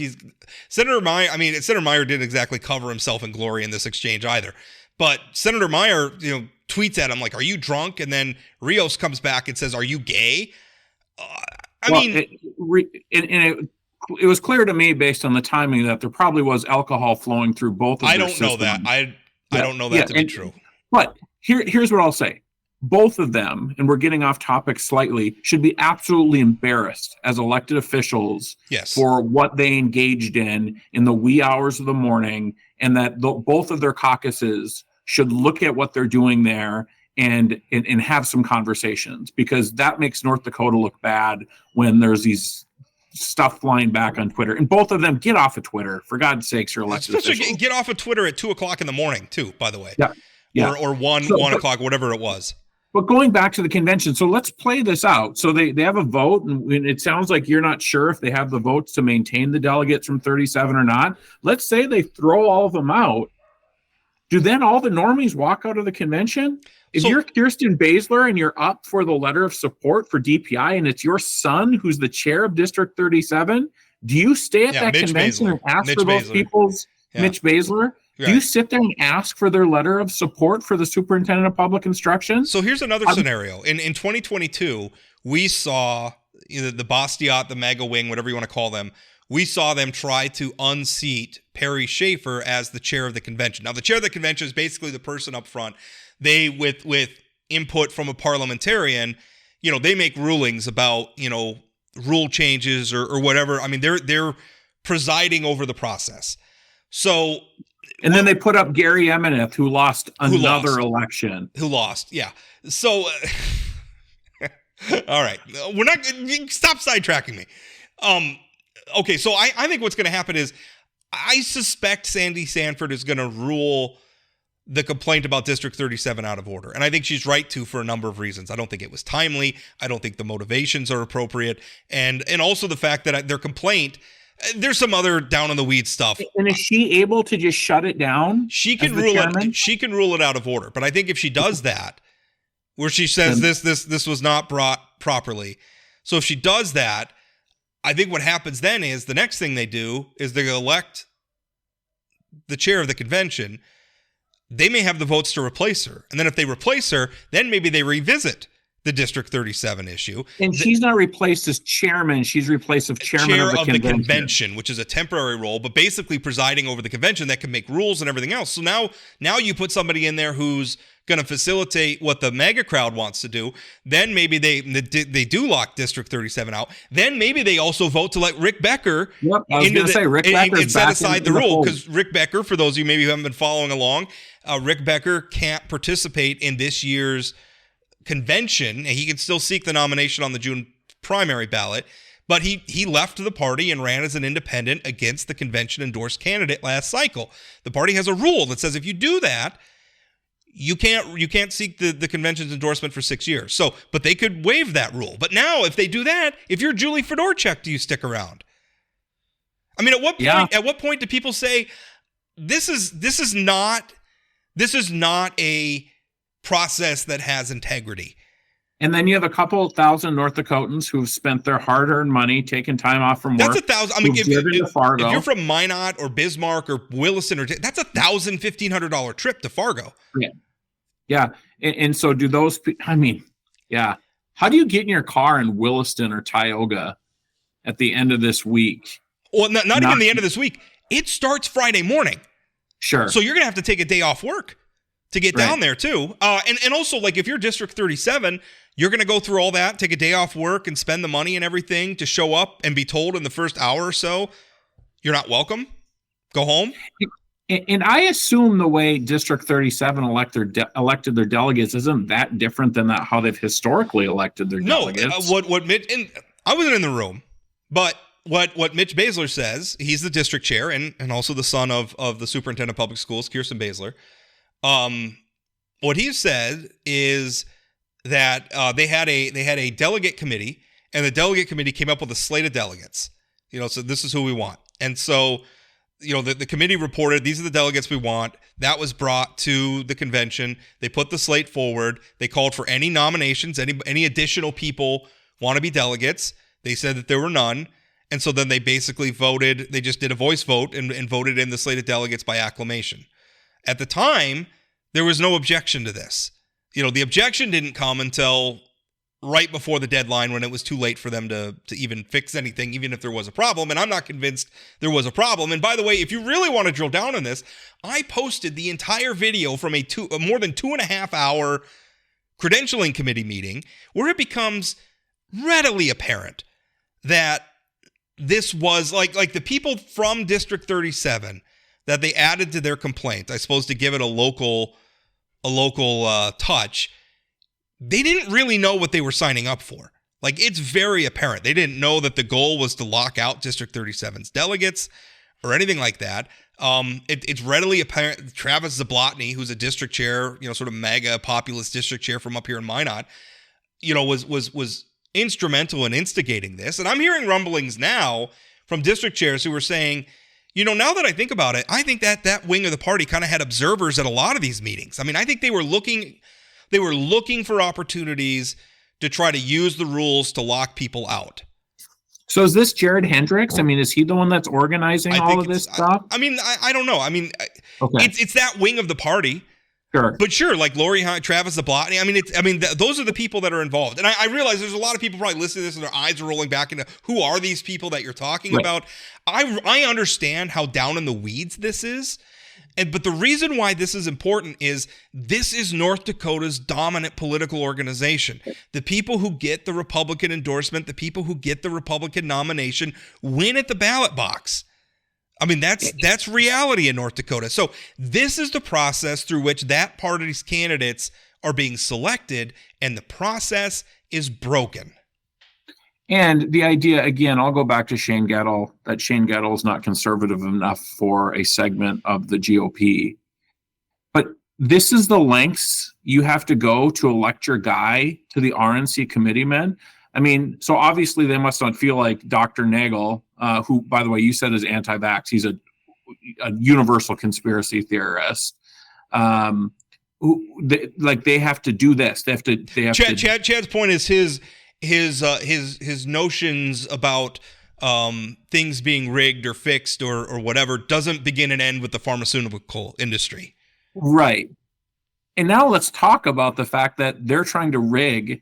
Senator Meyer didn't exactly cover himself in glory in this exchange either. But Senator Meyer, tweets at him like, "Are you drunk?" And then Rios comes back and says, "Are you gay?" It was clear to me, based on the timing, that there probably was alcohol flowing through both of their systems. Know that. I don't know that to be true. But here's what I'll say. Both of them, and we're getting off topic slightly, should be absolutely embarrassed as elected officials for what they engaged in the wee hours of the morning, and that both of their caucuses should look at what they're doing there and have some conversations, because that makes North Dakota look bad when there's these stuff flying back on Twitter. And both of them, get off of Twitter, for God's sakes, you're elected officials. Get off of Twitter at 2:00 in the morning too, by the way. Yeah. Or 1 o'clock, whatever it was. But going back to the convention, so let's play this out. So they have a vote, and it sounds like you're not sure if they have the votes to maintain the delegates from 37 or not. Let's say they throw all of them out. Do then all the normies walk out of the convention? If you're Kirsten Baszler and you're up for the letter of support for DPI, and it's your son who's the chair of District 37, do you stay at that convention and ask for those people's Mitch Baszler? Right. Do you sit there and ask for their letter of support for the superintendent of public instruction? So here's another scenario. In 2022, we saw either the Bastiat, the MAGA wing, whatever you want to call them, we saw them try to unseat Perry Schaefer as the chair of the convention. Now, the chair of the convention is basically the person up front. They, with input from a parliamentarian, they make rulings about, rule changes or whatever. I mean, they're presiding over the process. So, and then they put up Gary Emeneth, who lost another election. Who lost, yeah. So, all right, stop sidetracking me. okay, so I think what's going to happen is I suspect Sandy Sanford is going to rule the complaint about District 37 out of order. And I think she's right to, for a number of reasons. I don't think it was timely. I don't think the motivations are appropriate. And also the fact that their complaint, there's some other down in the weeds stuff. And is she able to just shut it down? She can rule it out of order. But I think if she does that, where she says this was not brought properly. So if she does that, I think what happens then is the next thing they do is they elect the chair of the convention. They may have the votes to replace her. And then if they replace her, then maybe they revisit the District 37 issue. And she's not replaced as chairman. She's replaced as chairman of the convention, which is a temporary role, but basically presiding over the convention that can make rules and everything else. So now you put somebody in there who's going to facilitate what the mega crowd wants to do. Then maybe they do lock District 37 out. Then maybe they also vote to let Rick Becker set aside the rule, because Rick Becker, for those of you maybe who haven't been following along, Rick Becker can't participate in this year's convention, and he can still seek the nomination on the June primary ballot, but he left the party and ran as an independent against the convention endorsed candidate last cycle. The party has a rule that says if you do that, you can't seek the convention's endorsement for 6 years. So, but they could waive that rule. But now, if they do that, if you're Julie Fedorchuk, do you stick around? I mean, at what point do people say this is not a process that has integrity? And then you have a couple thousand North Dakotans who've spent their hard-earned money, taken time off from work. That's 1,000. I mean, if you're from Minot or Bismarck or Williston, that's $1,000, $1,500 trip to Fargo. Yeah. And so do those? I mean, yeah. How do you get in your car in Williston or Tioga at the end of this week? Well, not even the end of this week. It starts Friday morning. Sure. So you're gonna have to take a day off work to get down there too. And also, like, if you're District 37, you're going to go through all that, take a day off work and spend the money and everything to show up and be told in the first hour or so, you're not welcome. Go home. And I assume the way District 37 elected their delegates isn't that different than how they've historically elected their delegates. What Mitch, and I wasn't in the room, but what Mitch Baszler says, he's the district chair and also the son of the superintendent of public schools, Kirsten Baszler. What he said is that they had a delegate committee, and the delegate committee came up with a slate of delegates. So this is who we want. And so, the committee reported, these are the delegates we want. That was brought to the convention. They put the slate forward. They called for any nominations, any additional people want to be delegates. They said that there were none. And so then they basically voted. They just did a voice vote and voted in the slate of delegates by acclamation. At the time, there was no objection to this. The objection didn't come until right before the deadline, when it was too late for them to even fix anything, even if there was a problem. And I'm not convinced there was a problem. And by the way, if you really want to drill down on this, I posted the entire video from a more than 2.5 hour credentialing committee meeting, where it becomes readily apparent that this was like the people from District 37 that they added to their complaint, I suppose, to give it a local touch. They didn't really know what they were signing up for. Like, it's very apparent. They didn't know that the goal was to lock out District 37's delegates or anything like that. It's readily apparent. Travis Zablotny, who's a district chair, sort of mega populist district chair from up here in Minot, was instrumental in instigating this. And I'm hearing rumblings now from district chairs who are saying, now that I think about it, I think that wing of the party kind of had observers at a lot of these meetings. I mean, I think they were looking for opportunities to try to use the rules to lock people out. So is this Jared Hendricks? I mean, is he the one that's organizing all of this stuff? I don't know. I mean, okay. It's that wing of the party. Sure. But sure, like Lori Hunt, Travis Zablotny. Those are the people that are involved. And I realize there's a lot of people probably listening to this and their eyes are rolling back into, who are these people that you're talking about? I understand how down in the weeds this is. But the reason why this is important is this is North Dakota's dominant political organization. The people who get the Republican endorsement, the people who get the Republican nomination, win at the ballot box. I mean, that's reality in North Dakota. So this is the process through which that party's candidates are being selected, and the process is broken. And the idea, again, I'll go back to Shane Gettle, that Shane Gettle is not conservative enough for a segment of the GOP. But this is the lengths you have to go to elect your guy to the RNC committeemen. I mean, so obviously they must not feel like Dr. Nagel, who, by the way, you said is anti-vax. He's a universal conspiracy theorist. They have to do this. Chad's point is his notions about things being rigged or fixed or whatever doesn't begin and end with the pharmaceutical industry. Right. And now let's talk about the fact that they're trying to rig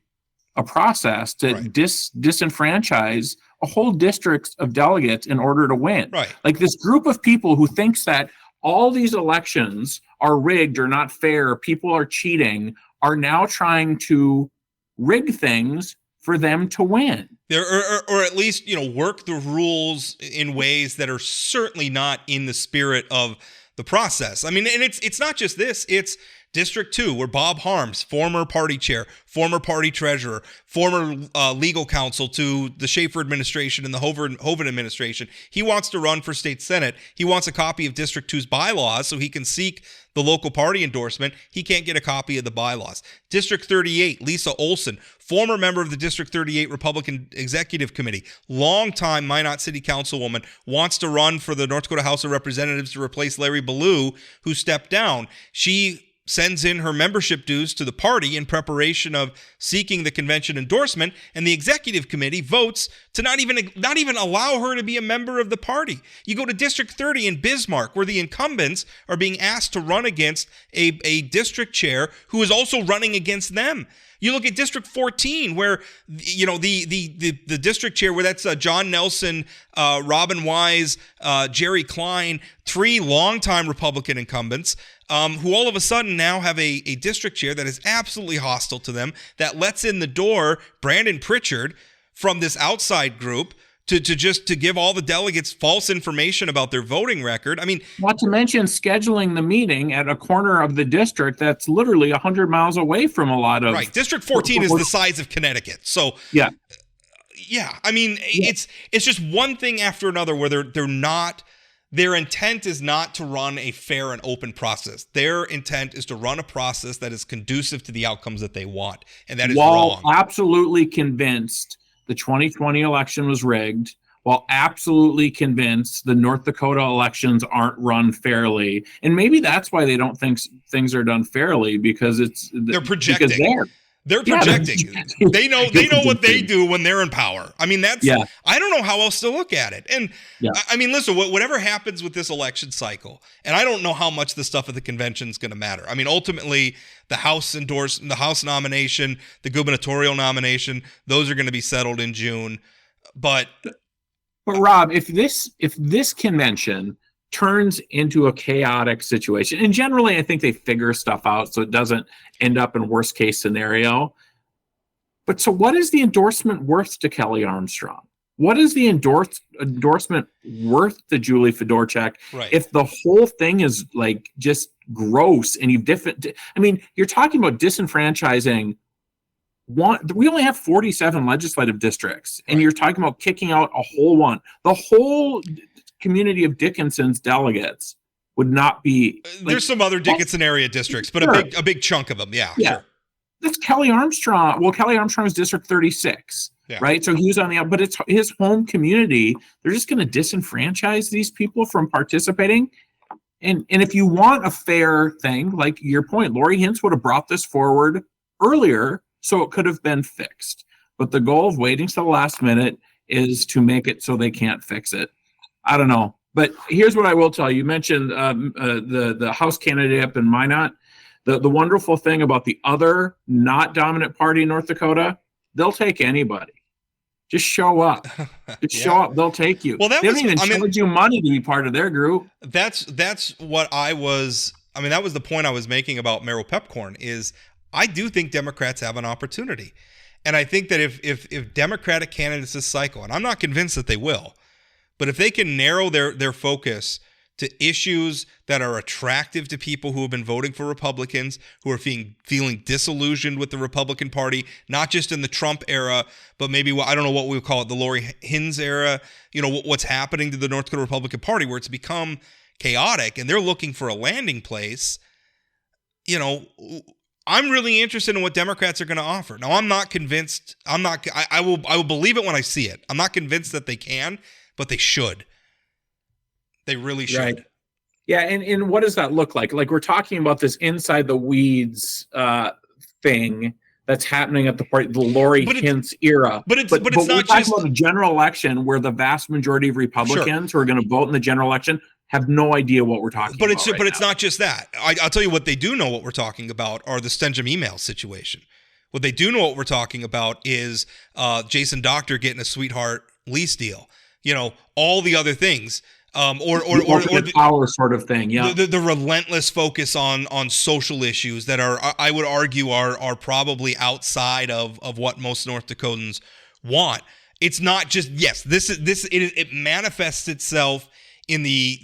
a process to disenfranchise a whole district of delegates in order to win. Right. Like this group of people who thinks that all these elections are rigged or not fair, people are cheating, are now trying to rig things for them to win. Or at least, work the rules in ways that are certainly not in the spirit of the process. I mean, and it's not just this, it's District 2, where Bob Harms, former party chair, former party treasurer, former legal counsel to the Schaefer administration and the Hoeven administration, he wants to run for state senate. He wants a copy of District 2's bylaws so he can seek the local party endorsement. He can't get a copy of the bylaws. District 38, Lisa Olson, former member of the District 38 Republican Executive Committee, longtime Minot City Councilwoman, wants to run for the North Dakota House of Representatives to replace Larry Ballou, who stepped down. She sends in her membership dues to the party in preparation of seeking the convention endorsement, and the executive committee votes to not even allow her to be a member of the party. You go to District 30 in Bismarck, where the incumbents are being asked to run against a district chair who is also running against them. You look at District 14, where the district chair, where that's John Nelson, Robin Wise, Jerry Klein, three longtime Republican incumbents, who all of a sudden now have a district chair that is absolutely hostile to them, that lets in the door Brandon Pritchard from this outside group to give all the delegates false information about their voting record. I mean, not to mention scheduling the meeting at a corner of the district that's literally 100 miles away from a lot of... Right. District 14 is the size of Connecticut. So yeah. I mean, it's just one thing after another where they're not... Their intent is not to run a fair and open process. Their intent is to run a process that is conducive to the outcomes that they want. And that is wrong. While absolutely convinced the 2020 election was rigged, while absolutely convinced the North Dakota elections aren't run fairly. And maybe that's why they don't think things are done fairly, because they're projecting. They're projecting. They know what they do when they're in power. I mean, I don't know how else to look at it. And I mean, listen, whatever happens with this election cycle, and I don't know how much the stuff at the convention is going to matter. I mean, ultimately, the House nomination, the gubernatorial nomination, those are going to be settled in June. But Rob, if this convention turns into a chaotic situation, and generally I think they figure stuff out so it doesn't end up in worst case scenario. But so what is the endorsement worth to Kelly Armstrong? What is the endorsement worth to Julie Fedorchak if the whole thing is like just gross and you're talking about disenfranchising we only have 47 legislative districts, and you're talking about kicking out a whole one. The whole community of Dickinson's delegates would not be... There's some other Dickinson area districts, but a big chunk of them, sure. That's Kelly Armstrong. Well, Kelly Armstrong is District 36, right? So he was on but it's his home community. They're just going to disenfranchise these people from participating. And if you want a fair thing, like your point, Lori Hintz would have brought this forward earlier so it could have been fixed. But the goal of waiting till the last minute is to make it so they can't fix it. I don't know. But here's what I will tell you. You mentioned the House candidate up in Minot. The wonderful thing about the other not dominant party in North Dakota, they'll take anybody. Just show up. Show up. They'll take you. Well, they don't even charge you money to be part of their group. That's what that was the point I was making about Merrill Piepkorn is I do think Democrats have an opportunity. And I think that if Democratic candidates this cycle, and I'm not convinced that they will, but if they can narrow their focus to issues that are attractive to people who have been voting for Republicans, who are feeling disillusioned with the Republican Party, not just in the Trump era, but maybe, I don't know what we would call it, the Lori Hines era, what's happening to the North Dakota Republican Party, where it's become chaotic and they're looking for a landing place. I'm really interested in what Democrats are going to offer. Now, I'm not convinced. I will believe it when I see it. I'm not convinced that they can, but they should. They really should. Right. Yeah, and what does that look like? Like, we're talking about this inside the weeds thing that's happening at the Lori Hintz era. But it's not we're talking just about a general election where the vast majority of Republicans who are going to vote in the general election have no idea what we're talking about. But it's not just that. I'll tell you what they do know what we're talking about are the Stenjum email situation. What they do know what we're talking about is Jason Doctor getting a sweetheart lease deal. All the other things. Or the power sort of thing, yeah. The relentless focus on social issues that are, I would argue, are probably outside of what most North Dakotans want. It's not just it manifests itself in the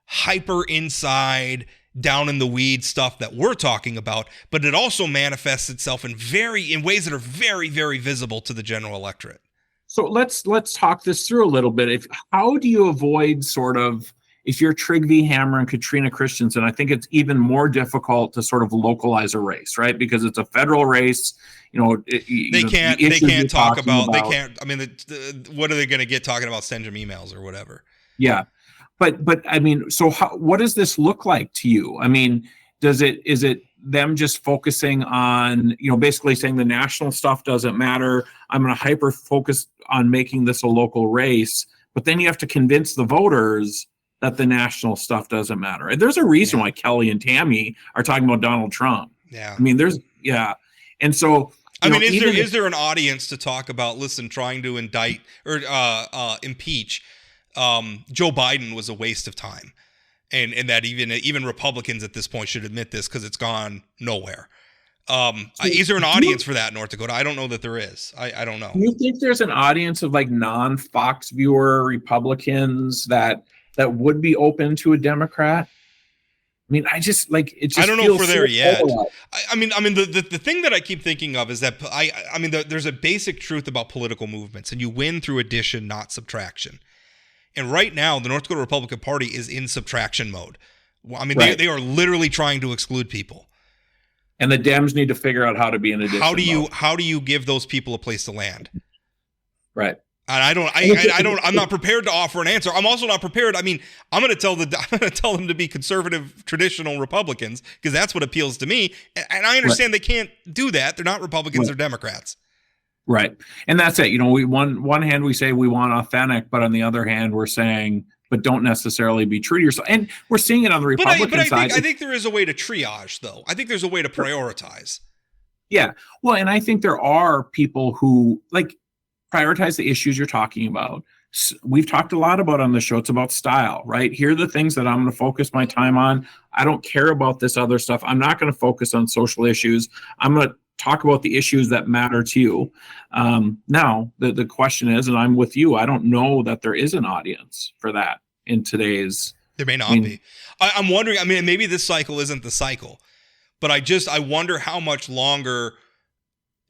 hyper inside down in the weeds stuff that we're talking about, but it also manifests itself in ways that are very, very visible to the general electorate. So let's talk this through a little bit. How do you avoid if you're Trygve Hammer and Katrina Christensen, I think it's even more difficult to sort of localize a race, right? Because it's a federal race. They can't talk about. They can't. I mean, what are they going to get talking about Stenjum emails or whatever? Yeah, but I mean, so what does this look like to you? I mean, is it them just focusing on, basically saying the national stuff doesn't matter. I'm going to hyper focus on making this a local race, but then you have to convince the voters that the national stuff doesn't matter. And there's a reason why Kelly and Tammy are talking about Donald Trump. Yeah. I mean, and so, is there an audience to talk about, trying to indict or impeach Joe Biden was a waste of time. And that even Republicans at this point should admit this because it's gone nowhere. Is there an audience for that in North Dakota? I don't know that there is. I don't know. Do you think there's an audience of non-Fox viewer Republicans that would be open to a Democrat? I mean, I don't know if we're there yet. I mean, the thing that I keep thinking of is that there's a basic truth about political movements, and you win through addition, not subtraction. And right now, the North Dakota Republican Party is in subtraction mode. I mean, they are literally trying to exclude people. And the Dems need to figure out how to be in addition mode. How do you give those people a place to land? Right. And I'm not prepared to offer an answer. I'm also not prepared. I mean, I'm going to tell them to be conservative, traditional Republicans because that's what appeals to me. And I understand they can't do that. They're not Republicans, they're Democrats. Right. And that's it. We one hand we say we want authentic, but on the other hand we're saying, but don't necessarily be true to yourself. And we're seeing it on the Republican side. I think there is a way to triage, though. I think there's a way to prioritize. Yeah. Well, and I think there are people who prioritize the issues you're talking about. We've talked a lot about on the show. It's about style, right? Here are the things that I'm going to focus my time on. I don't care about this other stuff. I'm not going to focus on social issues. I'm going to talk about the issues that matter to you. Now, the question is, and I'm with you, I don't know that there is an audience for that in today's. There may not be. I'm wondering, maybe this cycle isn't the cycle, but I wonder how much longer,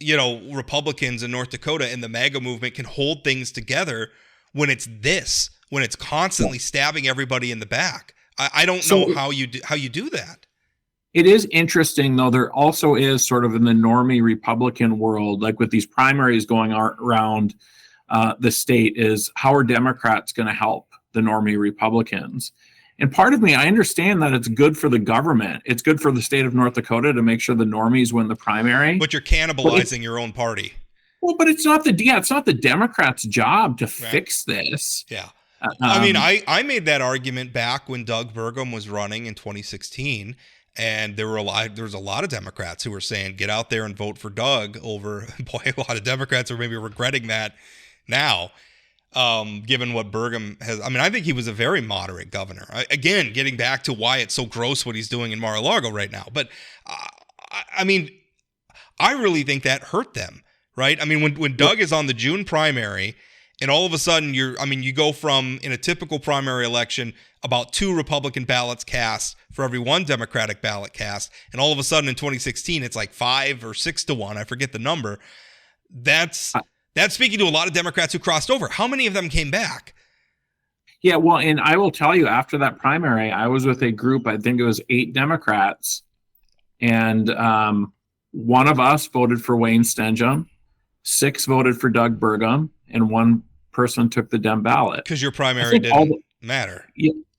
Republicans in North Dakota and the MAGA movement can hold things together when it's constantly stabbing everybody in the back. I don't know how you do that. It is interesting, though. There also is sort of in the normie Republican world, with these primaries going around the state, is how are Democrats going to help the normie Republicans? And part of me, I understand that it's good for the government. It's good for the state of North Dakota to make sure the normies win the primary. But you're cannibalizing your own party. Well, but it's not the Democrats' job to fix this. Yeah. I made that argument back when Doug Burgum was running in 2016. And there was a lot of Democrats who were saying, get out there and vote for Doug over, a lot of Democrats are maybe regretting that now, given what Burgum has. I think he was a very moderate governor. Again, getting back to why it's so gross what he's doing in Mar-a-Lago right now. But, I really think that hurt them, right? When Doug is on the June primary And all of a sudden, you go from, in a typical primary election, about 2 Republican ballots cast for every 1 Democratic ballot cast. And all of a sudden in 2016, it's like 5 or 6 to 1. I forget the number. That's speaking to a lot of Democrats who crossed over. How many of them came back? Yeah, well, and I will tell you, after that primary, I was with a group, I think it was 8 Democrats. And one of us voted for Wayne Stenjum, 6 voted for Doug Burgum, and 1 person took the Dem ballot. Because your primary didn't matter.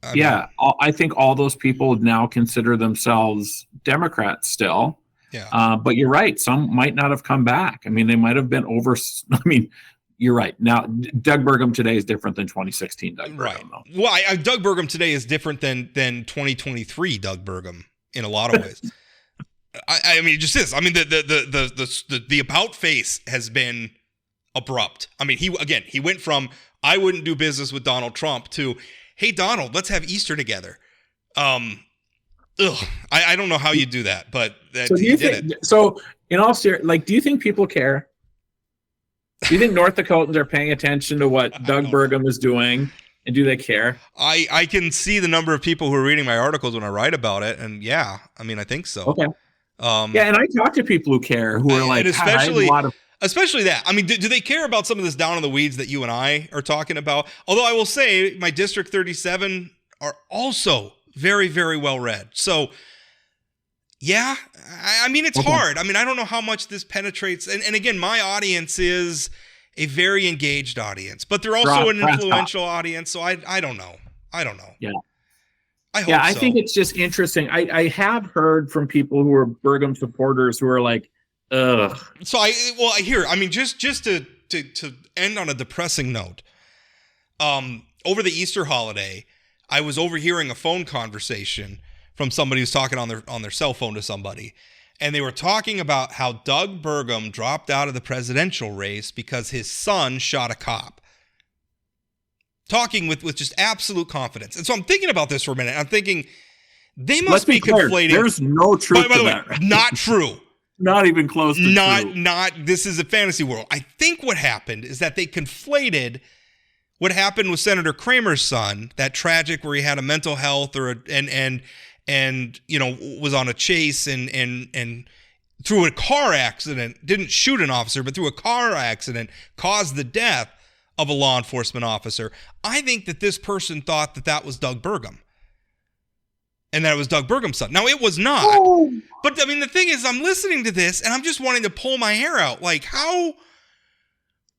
I think all those people now consider themselves Democrats still. Yeah. But you're right. Some might not have come back. I mean, they might have been over. I mean, you're right. Now, Doug Burgum today is different than 2016 Doug Burgum. Right. Though. Well, Doug Burgum today is different than 2023 Doug Burgum in a lot of ways. I mean, it just is. I mean, the about face has been abrupt. I mean, he went from I wouldn't do business with Donald Trump to, hey, Donald, let's have Easter together. I don't know how you do that, but he did it. So, in all seriousness, do you think people care? Do you think North Dakotans are paying attention to what Doug Burgum is doing, and do they care? I can see the number of people who are reading my articles when I write about it, and yeah, I mean, I think so. Okay. And I talk to people who care, who are like, especially that. I mean, do they care about some of this down in the weeds that you and I are talking about? Although I will say my District 37 are also very, very well read. So, yeah, I mean, it's hard. I mean, I don't know how much this penetrates. And again, my audience is a very engaged audience, but they're also an influential audience. So I don't know. Yeah. I think it's just interesting. I have heard from people who are Burgum supporters who are like, ugh. So just to end on a depressing note, over the Easter holiday, I was overhearing a phone conversation from somebody who's talking on their cell phone to somebody, and they were talking about how Doug Burgum dropped out of the presidential race because his son shot a cop. Talking with just absolute confidence. And so I'm thinking about this for a minute. I'm thinking they must be conflating. There's no truth by the way, to that. Right? Not true. Not even close to true. This is a fantasy world. I think what happened is that they conflated what happened with Senator Kramer's son, that tragic where he had a mental health and was on a chase and through a car accident, didn't shoot an officer, but through a car accident caused the death of a law enforcement officer. I think that this person thought that was Doug Burgum. And that it was Doug Burgum's son. Now, it was not. Oh. But, I mean, the thing is, I'm listening to this, and I'm just wanting to pull my hair out. Like,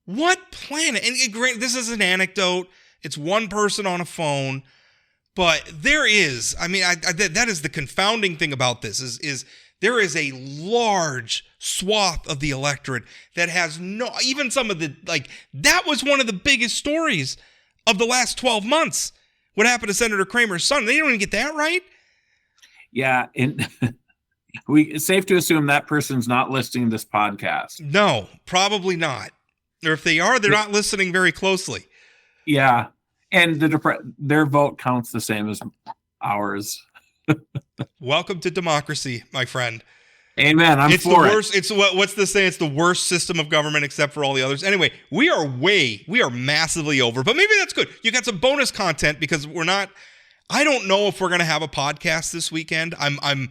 what planet? And granted, this is an anecdote. It's one person on a phone. But there is, I mean, that is the confounding thing about this, is there is a large swath of the electorate that has even some of the, that was one of the biggest stories of the last 12 months. What happened to Senator Kramer's son? They don't even get that right. Yeah. And it's safe to assume that person's not listening to this podcast. No, probably not. Or if they are, they're not listening very closely. Yeah. And their vote counts the same as ours. Welcome to democracy, my friend. Amen. It's the worst. It's what's the saying? It's the worst system of government except for all the others. Anyway, we are massively over, but maybe that's good. You got some bonus content because I don't know if we're going to have a podcast this weekend. I'm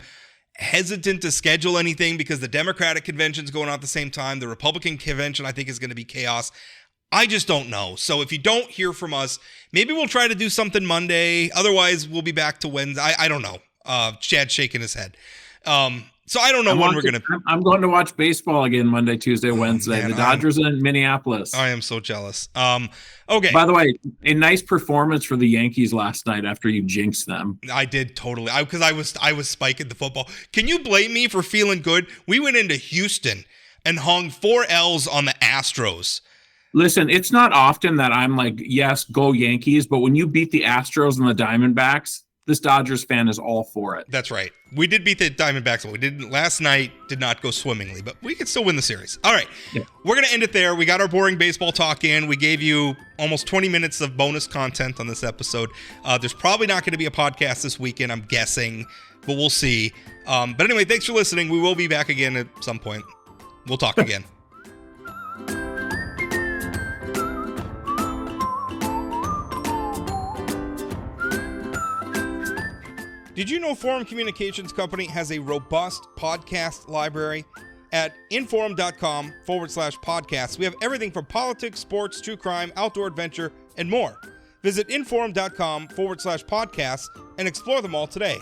hesitant to schedule anything because the Democratic convention's going on at the same time. The Republican convention, I think, is going to be chaos. I just don't know. So if you don't hear from us, maybe we'll try to do something Monday. Otherwise, we'll be back to Wednesday. I don't know. Chad's shaking his head. So I don't know when we're going to... I'm going to watch baseball again Monday, Tuesday, Wednesday. Man, the Dodgers in Minneapolis. I am so jealous. Okay. By the way, a nice performance for the Yankees last night after you jinxed them. I did totally. Because I was spiking the football. Can you blame me for feeling good? We went into Houston and hung 4 L's on the Astros. Listen, it's not often that I'm like, yes, go Yankees. But when you beat the Astros and the Diamondbacks, this Dodgers fan is all for it. That's right. We did beat the Diamondbacks. But we didn't last night. Did not go swimmingly, but we could still win the series. All right, yeah. We're gonna end it there. We got our boring baseball talk in. We gave you almost 20 minutes of bonus content on this episode. There's probably not going to be a podcast this weekend, I'm guessing, but we'll see. But anyway, thanks for listening. We will be back again at some point. We'll talk again. Did you know Forum Communications Company has a robust podcast library? At inforum.com/podcasts, we have everything from politics, sports, true crime, outdoor adventure, and more. Visit inforum.com/podcasts and explore them all today.